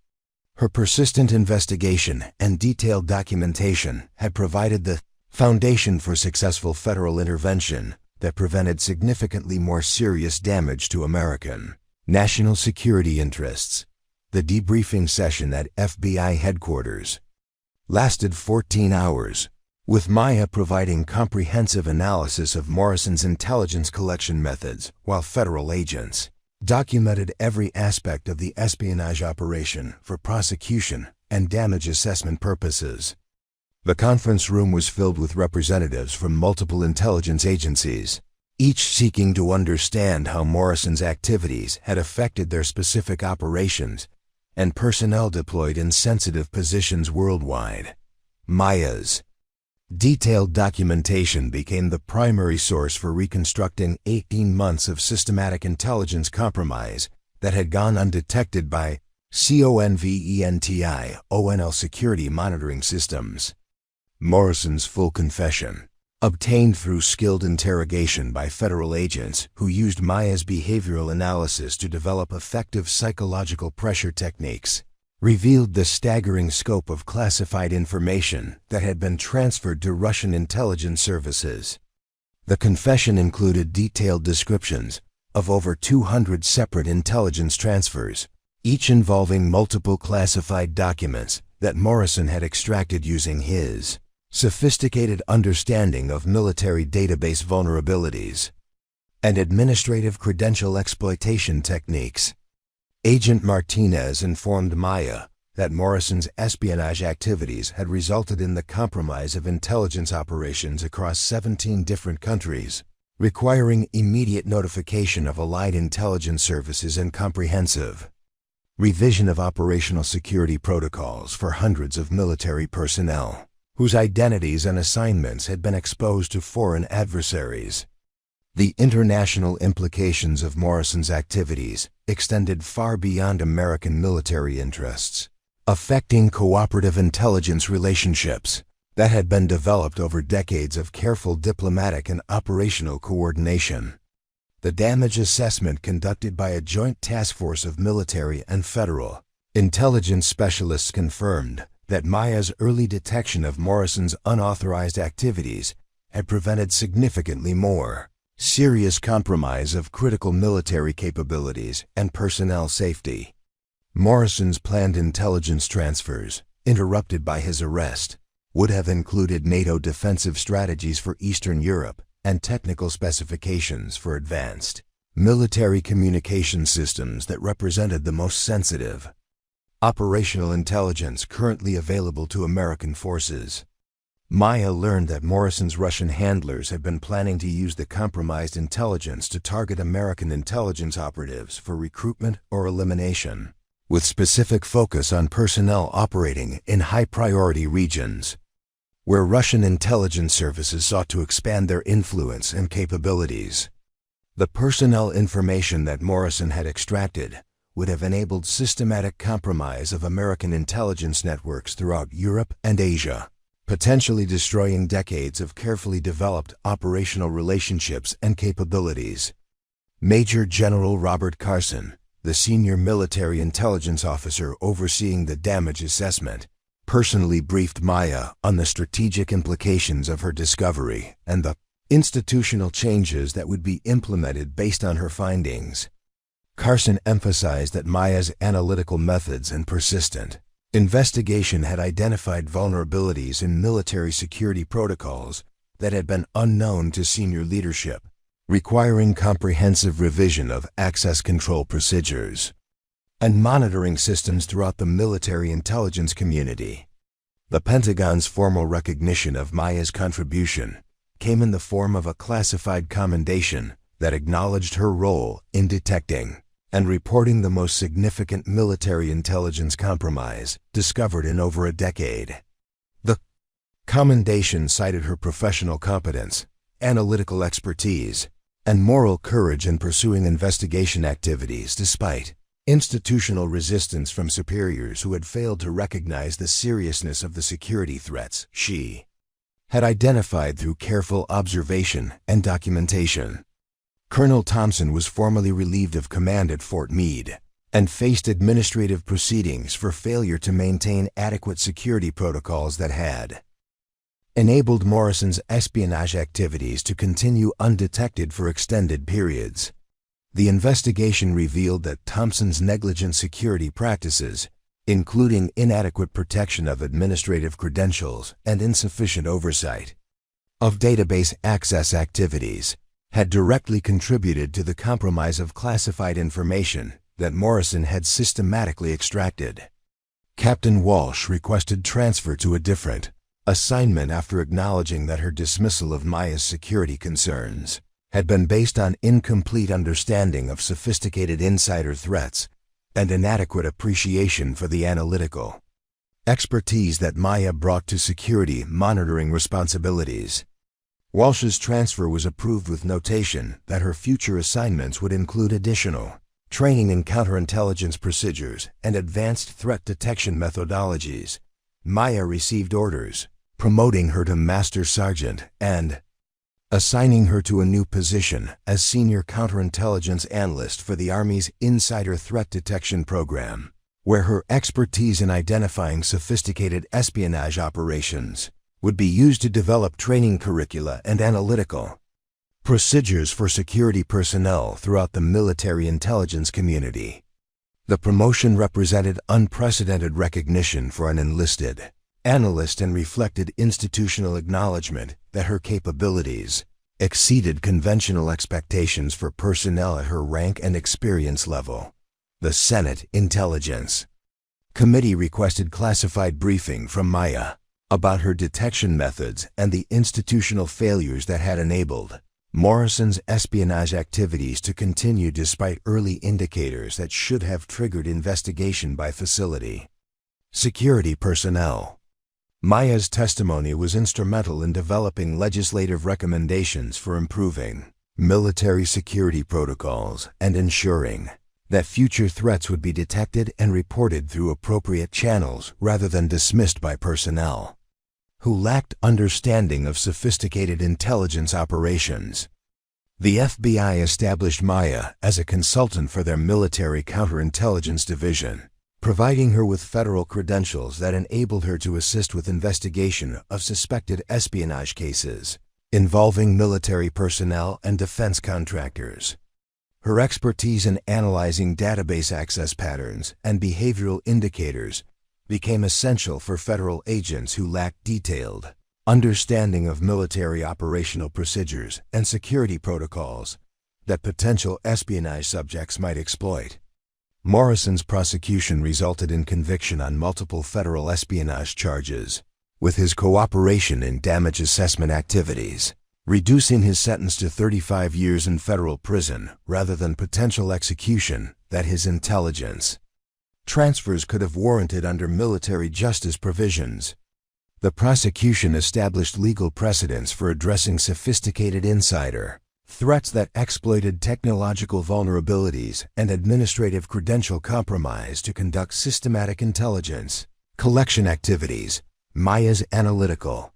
Her persistent investigation and detailed documentation had provided the foundation for successful federal intervention that prevented significantly more serious damage to American national security interests. The debriefing session at FBI headquarters lasted 14 hours, with Maya providing comprehensive analysis of Morrison's intelligence collection methods while federal agents documented every aspect of the espionage operation for prosecution and damage assessment purposes. The conference room was filled with representatives from multiple intelligence agencies, each seeking to understand how Morrison's activities had affected their specific operations and personnel deployed in sensitive positions worldwide. Maya's detailed documentation became the primary source for reconstructing 18 months of systematic intelligence compromise that had gone undetected by CONVENTIONL security monitoring systems. Morrison's full confession, obtained through skilled interrogation by federal agents who used Maya's behavioral analysis to develop effective psychological pressure techniques, revealed the staggering scope of classified information that had been transferred to Russian intelligence services. The confession included detailed descriptions of over 200 separate intelligence transfers, each involving multiple classified documents that Morrison had extracted using his sophisticated understanding of military database vulnerabilities and administrative credential exploitation techniques. Agent Martinez informed Maya that Morrison's espionage activities had resulted in the compromise of intelligence operations across 17 different countries, requiring immediate notification of allied intelligence services and comprehensive revision of operational security protocols for hundreds of military personnel whose identities and assignments had been exposed to foreign adversaries. The international implications of Morrison's activities extended far beyond American military interests, affecting cooperative intelligence relationships that had been developed over decades of careful diplomatic and operational coordination. The damage assessment conducted by a joint task force of military and federal intelligence specialists confirmed that Maya's early detection of Morrison's unauthorized activities had prevented significantly more serious compromise of critical military capabilities and personnel safety. Morrison's planned intelligence transfers, interrupted by his arrest, would have included NATO defensive strategies for Eastern Europe and technical specifications for advanced military communication systems that represented the most sensitive operational intelligence currently available to American forces. Maya learned that Morrison's Russian handlers had been planning to use the compromised intelligence to target American intelligence operatives for recruitment or elimination, with specific focus on personnel operating in high-priority regions, where Russian intelligence services sought to expand their influence and capabilities. The personnel information that Morrison had extracted would have enabled systematic compromise of American intelligence networks throughout Europe and Asia, potentially destroying decades of carefully developed operational relationships and capabilities. Major General Robert Carson, the senior military intelligence officer overseeing the damage assessment, personally briefed Maya on the strategic implications of her discovery and the institutional changes that would be implemented based on her findings. Carson emphasized that Maya's analytical methods and persistent investigation had identified vulnerabilities in military security protocols that had been unknown to senior leadership, requiring comprehensive revision of access control procedures and monitoring systems throughout the military intelligence community. The Pentagon's formal recognition of Maya's contribution came in the form of a classified commendation that acknowledged her role in detecting and reporting the most significant military intelligence compromise discovered in over a decade. The commendation cited her professional competence, analytical expertise, and moral courage in pursuing investigation activities despite institutional resistance from superiors who had failed to recognize the seriousness of the security threats she had identified through careful observation and documentation. Colonel Thompson was formally relieved of command at Fort Meade and faced administrative proceedings for failure to maintain adequate security protocols that had enabled Morrison's espionage activities to continue undetected for extended periods. The investigation revealed that Thompson's negligent security practices, including inadequate protection of administrative credentials and insufficient oversight of database access activities, had directly contributed to the compromise of classified information that Morrison had systematically extracted. Captain Walsh requested transfer to a different assignment after acknowledging that her dismissal of Maya's security concerns had been based on incomplete understanding of sophisticated insider threats and inadequate appreciation for the analytical expertise that Maya brought to security monitoring responsibilities. Walsh's transfer was approved with notation that her future assignments would include additional training in counterintelligence procedures and advanced threat detection methodologies. Maya received orders promoting her to Master Sergeant and assigning her to a new position as Senior Counterintelligence Analyst for the Army's Insider Threat Detection Program, where her expertise in identifying sophisticated espionage operations would be used to develop training curricula and analytical procedures for security personnel throughout the military intelligence community. The promotion represented unprecedented recognition for an enlisted analyst and reflected institutional acknowledgement that her capabilities exceeded conventional expectations for personnel at her rank and experience level. The Senate Intelligence Committee requested classified briefing from Maya about her detection methods and the institutional failures that had enabled Morrison's espionage activities to continue despite early indicators that should have triggered investigation by facility security personnel. Maya's testimony was instrumental in developing legislative recommendations for improving military security protocols and ensuring that future threats would be detected and reported through appropriate channels rather than dismissed by personnel who lacked understanding of sophisticated intelligence operations. The FBI established Maya as a consultant for their military counterintelligence division, providing her with federal credentials that enabled her to assist with investigation of suspected espionage cases involving military personnel and defense contractors. Her expertise in analyzing database access patterns and behavioral indicators became essential for federal agents who lacked detailed understanding of military operational procedures and security protocols that potential espionage subjects might exploit. Morrison's prosecution resulted in conviction on multiple federal espionage charges, with his cooperation in damage assessment activities, reducing his sentence to 35 years in federal prison rather than potential execution that his intelligence transfers could have warranted under military justice provisions. The prosecution established legal precedents for addressing sophisticated insider threats that exploited technological vulnerabilities and administrative credential compromise to conduct systematic intelligence collection activities. Maya's analytical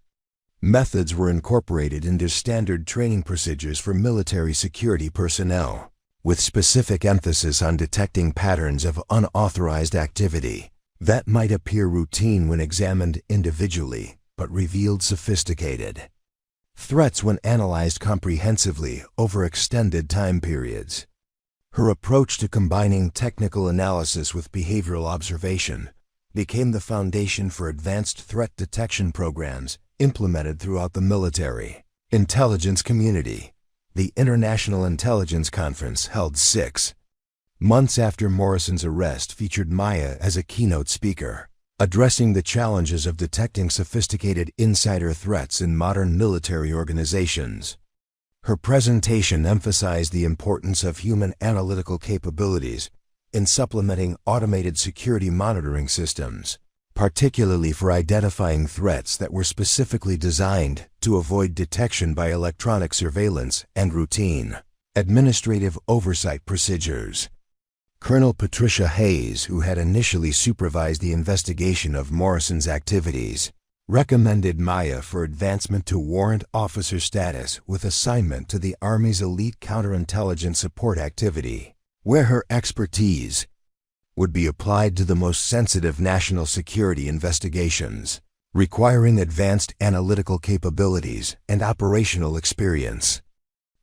methods were incorporated into standard training procedures for military security personnel, with specific emphasis on detecting patterns of unauthorized activity that might appear routine when examined individually, but revealed sophisticated threats when analyzed comprehensively over extended time periods. Her approach to combining technical analysis with behavioral observation became the foundation for advanced threat detection programs implemented throughout the military intelligence community. The International Intelligence Conference, held 6 months after Morrison's arrest, featured Maya as a keynote speaker, addressing the challenges of detecting sophisticated insider threats in modern military organizations. Her presentation emphasized the importance of human analytical capabilities in supplementing automated security monitoring systems, particularly for identifying threats that were specifically designed to avoid detection by electronic surveillance and routine administrative oversight procedures. Colonel Patricia Hayes, who had initially supervised the investigation of Morrison's activities, recommended Maya for advancement to warrant officer status with assignment to the Army's elite counterintelligence support activity, where her expertise would be applied to the most sensitive national security investigations, requiring advanced analytical capabilities and operational experience.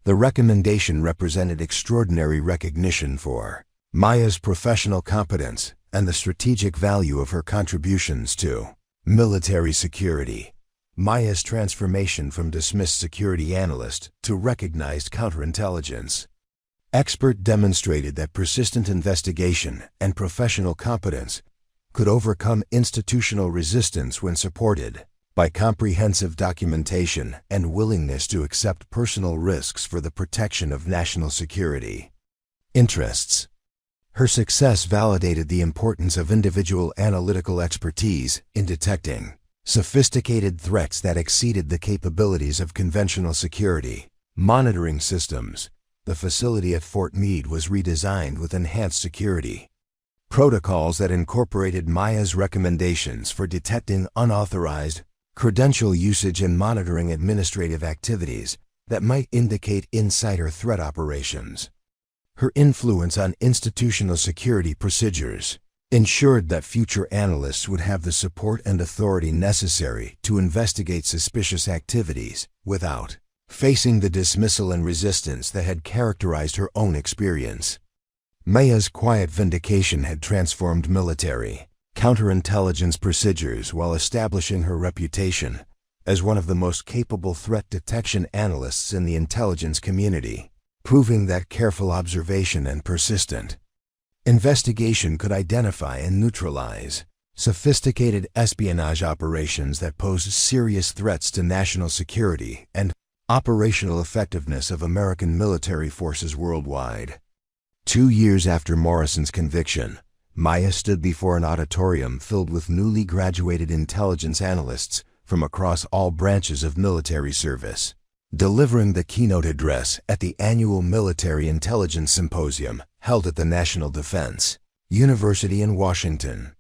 The recommendation represented extraordinary recognition for Maya's professional competence and the strategic value of her contributions to military security. Maya's transformation from dismissed security analyst to recognized counterintelligence expert demonstrated that persistent investigation and professional competence could overcome institutional resistance when supported by comprehensive documentation and willingness to accept personal risks for the protection of national security interests. Her success validated the importance of individual analytical expertise in detecting sophisticated threats that exceeded the capabilities of conventional security monitoring systems. The facility at Fort Meade was redesigned with enhanced security protocols that incorporated Maya's recommendations for detecting unauthorized credential usage and monitoring administrative activities that might indicate insider threat operations. Her influence on institutional security procedures ensured that future analysts would have the support and authority necessary to investigate suspicious activities without facing the dismissal and resistance that had characterized her own experience. Maya's quiet vindication had transformed military counterintelligence procedures while establishing her reputation as one of the most capable threat detection analysts in the intelligence community, proving that careful observation and persistent investigation could identify and neutralize sophisticated espionage operations that pose serious threats to national security and operational effectiveness of American military forces worldwide. 2 years after Morrison's conviction, Maya stood before an auditorium filled with newly graduated intelligence analysts from across all branches of military service, delivering the keynote address at the annual Military Intelligence Symposium held at the National Defense University in Washington.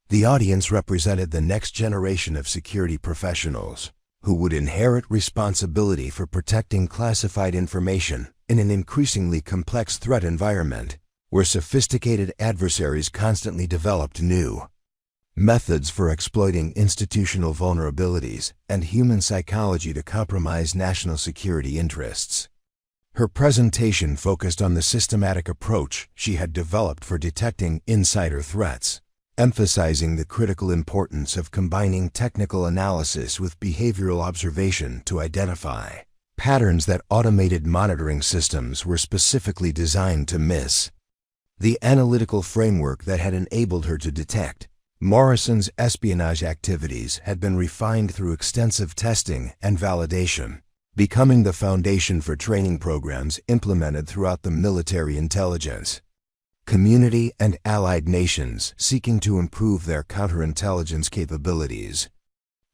The audience represented the next generation of security professionals who would inherit responsibility for protecting classified information in an increasingly complex threat environment where sophisticated adversaries constantly developed new methods for exploiting institutional vulnerabilities and human psychology to compromise national security interests. Her presentation focused on the systematic approach she had developed for detecting insider threats, emphasizing the critical importance of combining technical analysis with behavioral observation to identify patterns that automated monitoring systems were specifically designed to miss. The analytical framework that had enabled her to detect Morrison's espionage activities had been refined through extensive testing and validation, becoming the foundation for training programs implemented throughout the military intelligence community and allied nations seeking to improve their counterintelligence capabilities.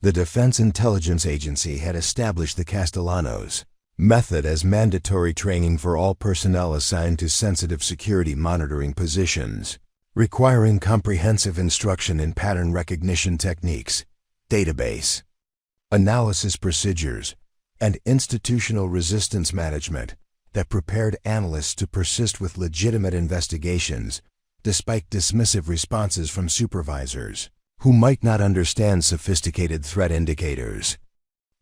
The Defense Intelligence Agency had established the Castellanos method as mandatory training for all personnel assigned to sensitive security monitoring positions, requiring comprehensive instruction in pattern recognition techniques, database analysis procedures, and institutional resistance management that prepared analysts to persist with legitimate investigations despite dismissive responses from supervisors who might not understand sophisticated threat indicators.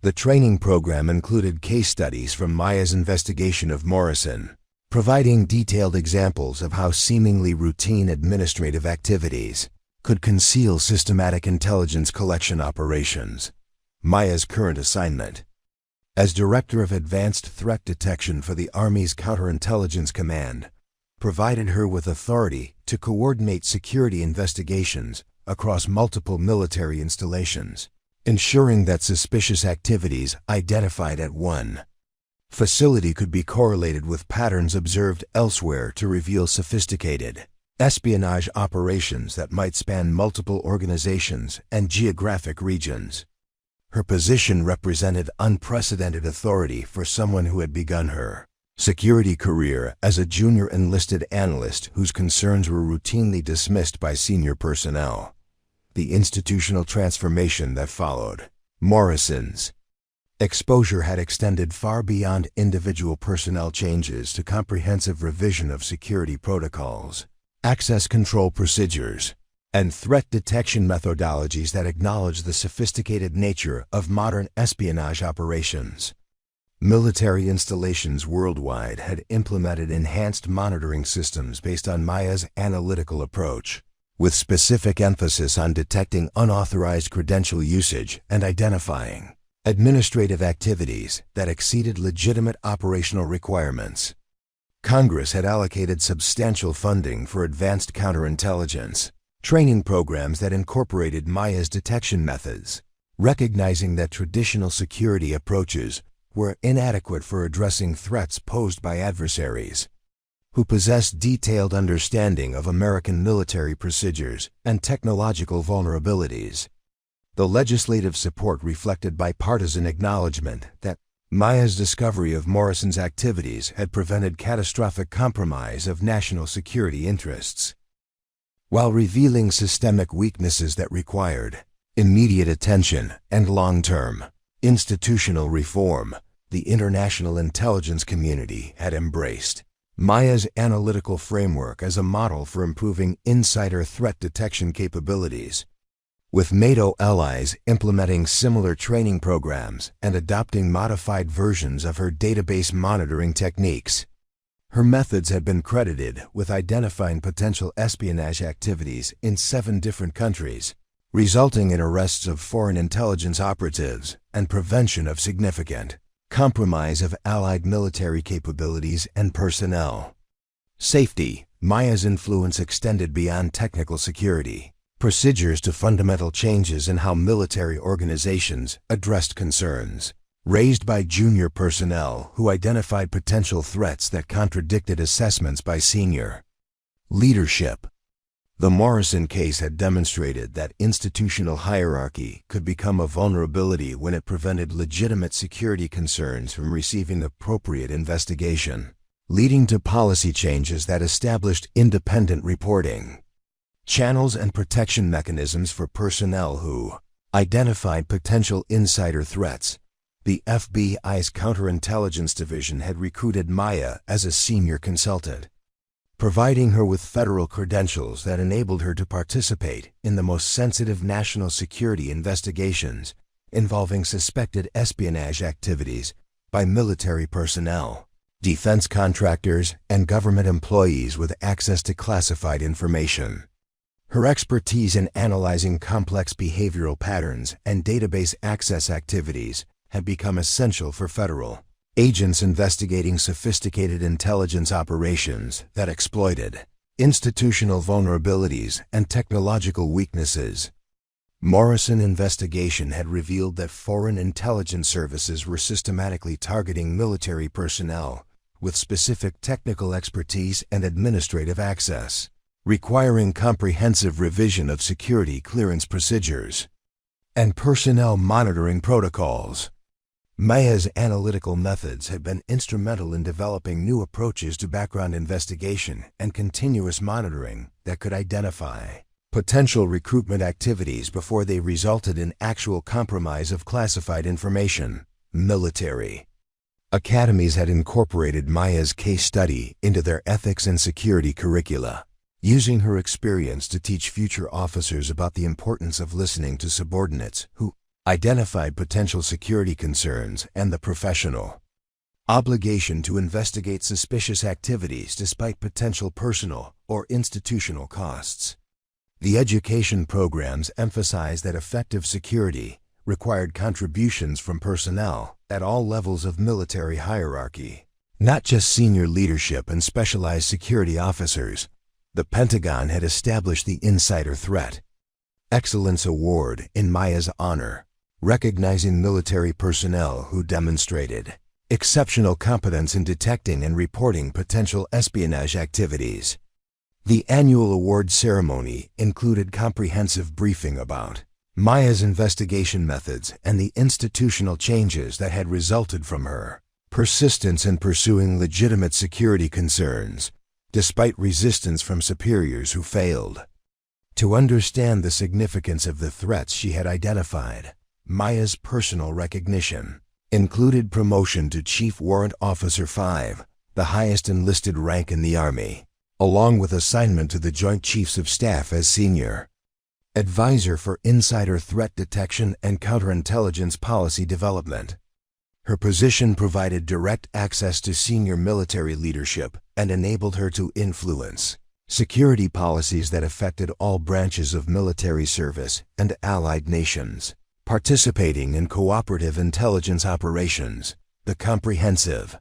The training program included case studies from Maya's investigation of Morrison, providing detailed examples of how seemingly routine administrative activities could conceal systematic intelligence collection operations. Maya's current assignment as Director of Advanced Threat Detection for the Army's Counterintelligence Command provided her with authority to coordinate security investigations across multiple military installations, ensuring that suspicious activities identified at one facility could be correlated with patterns observed elsewhere to reveal sophisticated espionage operations that might span multiple organizations and geographic regions. Her position represented unprecedented authority for someone who had begun her security career as a junior enlisted analyst whose concerns were routinely dismissed by senior personnel. The institutional transformation that followed Morrison's exposure had extended far beyond individual personnel changes to comprehensive revision of security protocols, access control procedures, and threat detection methodologies that acknowledge the sophisticated nature of modern espionage operations. Military installations worldwide had implemented enhanced monitoring systems based on Maya's analytical approach, with specific emphasis on detecting unauthorized credential usage and identifying administrative activities that exceeded legitimate operational requirements. Congress had allocated substantial funding for advanced counterintelligence training programs that incorporated Maya's detection methods, recognizing that traditional security approaches were inadequate for addressing threats posed by adversaries who possessed detailed understanding of American military procedures and technological vulnerabilities. The legislative support reflected bipartisan acknowledgement that Maya's discovery of Morrison's activities had prevented catastrophic compromise of national security interests. While revealing systemic weaknesses that required immediate attention and long-term institutional reform, the international intelligence community had embraced Maya's analytical framework as a model for improving insider threat detection capabilities. With NATO allies implementing similar training programs and adopting modified versions of her database monitoring techniques, her methods had been credited with identifying potential espionage activities in 7 different countries, resulting in arrests of foreign intelligence operatives and prevention of significant compromise of Allied military capabilities and personnel. Safety. Maya's influence extended beyond technical security procedures to fundamental changes in how military organizations addressed concerns raised by junior personnel who identified potential threats that contradicted assessments by senior leadership. The Morrison case had demonstrated that institutional hierarchy could become a vulnerability when it prevented legitimate security concerns from receiving appropriate investigation, leading to policy changes that established independent reporting channels and protection mechanisms for personnel who identified potential insider threats. The FBI's Counterintelligence Division had recruited Maya as a senior consultant, providing her with federal credentials that enabled her to participate in the most sensitive national security investigations involving suspected espionage activities by military personnel, defense contractors, and government employees with access to classified information. Her expertise in analyzing complex behavioral patterns and database access activities had become essential for federal agents investigating sophisticated intelligence operations that exploited institutional vulnerabilities and technological weaknesses. Morrison investigation had revealed that foreign intelligence services were systematically targeting military personnel with specific technical expertise and administrative access, requiring comprehensive revision of security clearance procedures and personnel monitoring protocols. Maya's analytical methods had been instrumental in developing new approaches to background investigation and continuous monitoring that could identify potential recruitment activities before they resulted in actual compromise of classified information. Military academies had incorporated Maya's case study into their ethics and security curricula, using her experience to teach future officers about the importance of listening to subordinates who identified potential security concerns and the professional obligation to investigate suspicious activities despite potential personal or institutional costs. The education programs emphasized that effective security required contributions from personnel at all levels of military hierarchy, not just senior leadership and specialized security officers. The Pentagon had established the Insider Threat Excellence Award in Maya's honor, recognizing military personnel who demonstrated exceptional competence in detecting and reporting potential espionage activities. The annual award ceremony included comprehensive briefing about Maya's investigation methods and the institutional changes that had resulted from her persistence in pursuing legitimate security concerns, despite resistance from superiors who failed to understand the significance of the threats she had identified. Maya's personal recognition included promotion to Chief Warrant Officer 5, the highest enlisted rank in the Army, along with assignment to the Joint Chiefs of Staff as Senior Advisor for Insider Threat Detection and Counterintelligence Policy Development. Her position provided direct access to senior military leadership and enabled her to influence security policies that affected all branches of military service and allied nations. Participating in cooperative intelligence operations. The comprehensive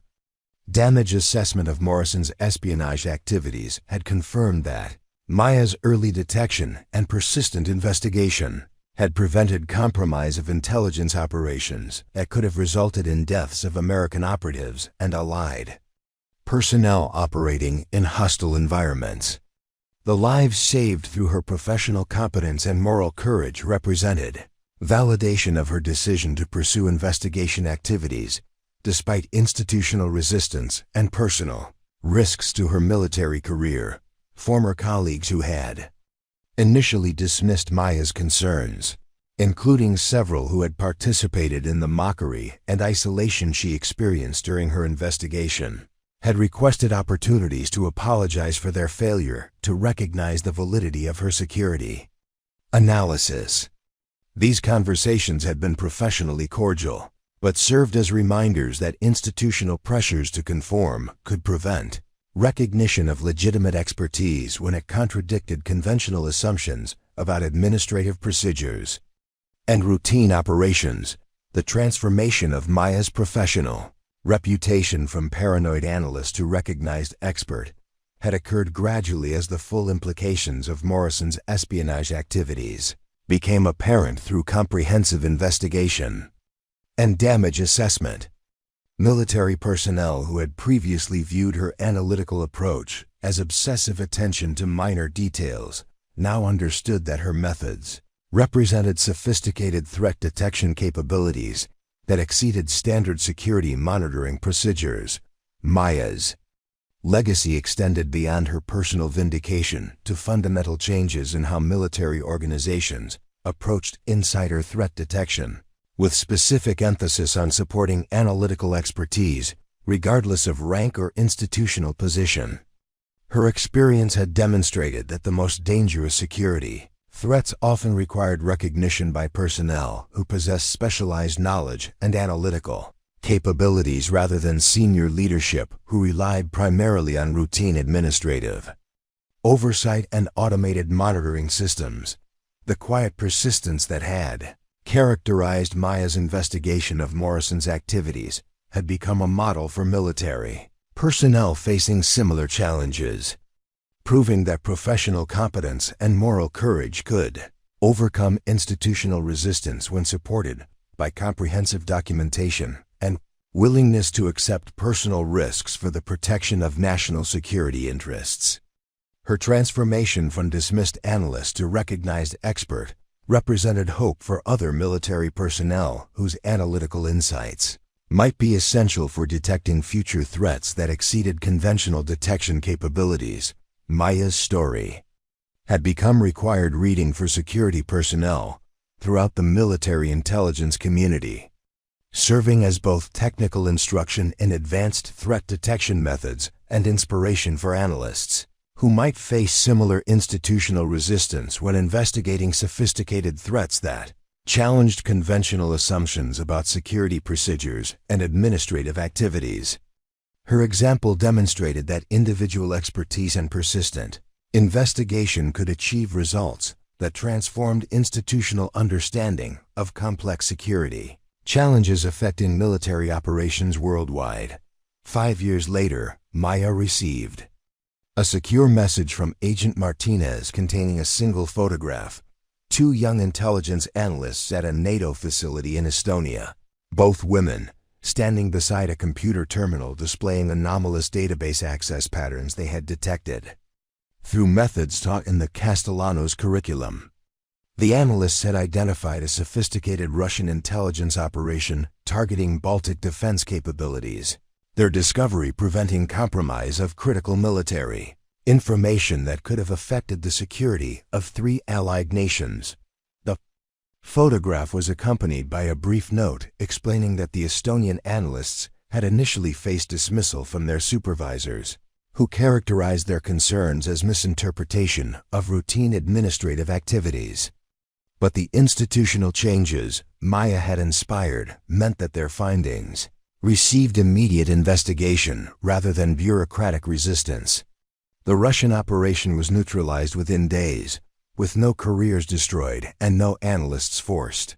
damage assessment of Morrison's espionage activities had confirmed that Maya's early detection and persistent investigation had prevented compromise of intelligence operations that could have resulted in deaths of American operatives and allied personnel operating in hostile environments. The lives saved through her professional competence and moral courage represented validation of her decision to pursue investigation activities despite institutional resistance and personal risks to her military career. Former colleagues who had initially dismissed Maya's concerns, including several who had participated in the mockery and isolation she experienced during her investigation, had requested opportunities to apologize for their failure to recognize the validity of her security analysis. These conversations had been professionally cordial, but served as reminders that institutional pressures to conform could prevent recognition of legitimate expertise when it contradicted conventional assumptions about administrative procedures and routine operations. The transformation of Maya's professional reputation from paranoid analyst to recognized expert had occurred gradually as the full implications of Morrison's espionage activities became apparent through comprehensive investigation and damage assessment. Military personnel who had previously viewed her analytical approach as obsessive attention to minor details now understood that her methods represented sophisticated threat detection capabilities that exceeded standard security monitoring procedures. Maya's legacy extended beyond her personal vindication to fundamental changes in how military organizations approached insider threat detection, with specific emphasis on supporting analytical expertise, regardless of rank or institutional position. Her experience had demonstrated that the most dangerous security threats often required recognition by personnel who possessed specialized knowledge and analytical capabilities rather than senior leadership who relied primarily on routine administrative oversight and automated monitoring systems. The quiet persistence that had characterized Maya's investigation of Morrison's activities had become a model for military personnel facing similar challenges, proving that professional competence and moral courage could overcome institutional resistance when supported by comprehensive documentation and willingness to accept personal risks for the protection of national security interests. Her transformation from dismissed analyst to recognized expert represented hope for other military personnel whose analytical insights might be essential for detecting future threats that exceeded conventional detection capabilities. Maya's story had become required reading for security personnel throughout the military intelligence community, serving as both technical instruction in advanced threat detection methods and inspiration for analysts who might face similar institutional resistance when investigating sophisticated threats that challenged conventional assumptions about security procedures and administrative activities. Her example demonstrated that individual expertise and persistent investigation could achieve results that transformed institutional understanding of complex security challenges affecting military operations worldwide. 5 years later, Maya received a secure message from Agent Martinez containing a single photograph. 2 young intelligence analysts at a NATO facility in Estonia, both women, standing beside a computer terminal displaying anomalous database access patterns they had detected through methods taught in the Castellanos curriculum. The analysts had identified a sophisticated Russian intelligence operation targeting Baltic defense capabilities, their discovery preventing compromise of critical military information that could have affected the security of 3 allied nations. The photograph was accompanied by a brief note explaining that the Estonian analysts had initially faced dismissal from their supervisors, who characterized their concerns as misinterpretation of routine administrative activities. But the institutional changes Maya had inspired meant that their findings received immediate investigation rather than bureaucratic resistance. The Russian operation was neutralized within days, with no careers destroyed and no analysts forced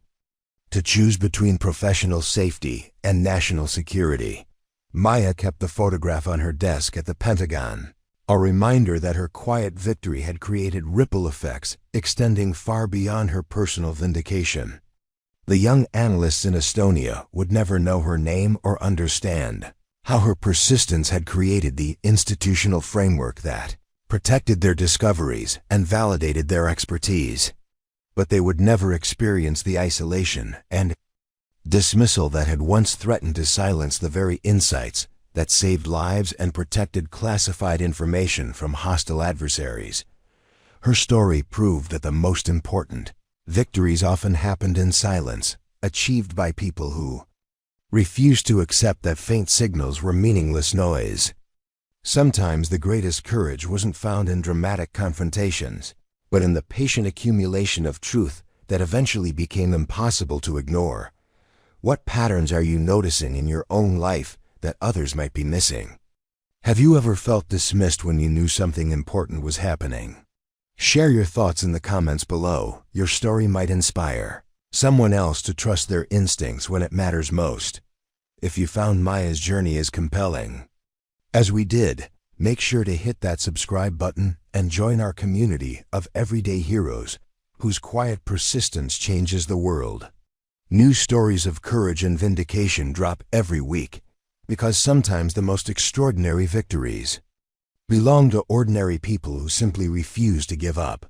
to choose between professional safety and national security. Maya kept the photograph on her desk at the Pentagon, a reminder that her quiet victory had created ripple effects extending far beyond her personal vindication. The young analysts in Estonia would never know her name or understand how her persistence had created the institutional framework that protected their discoveries and validated their expertise. But they would never experience the isolation and dismissal that had once threatened to silence the very insights that saved lives and protected classified information from hostile adversaries. Her story proved that the most important victories often happened in silence, achieved by people who refused to accept that faint signals were meaningless noise. Sometimes the greatest courage wasn't found in dramatic confrontations, but in the patient accumulation of truth that eventually became impossible to ignore. What patterns are you noticing in your own life that others might be missing? Have you ever felt dismissed when you knew something important was happening? Share your thoughts in the comments below. Your story might inspire someone else to trust their instincts when it matters most. If you found Maya's journey as compelling as we did, make sure to hit that subscribe button and join our community of everyday heroes whose quiet persistence changes the world. New stories of courage and vindication drop every week, because sometimes the most extraordinary victories belong to ordinary people who simply refuse to give up.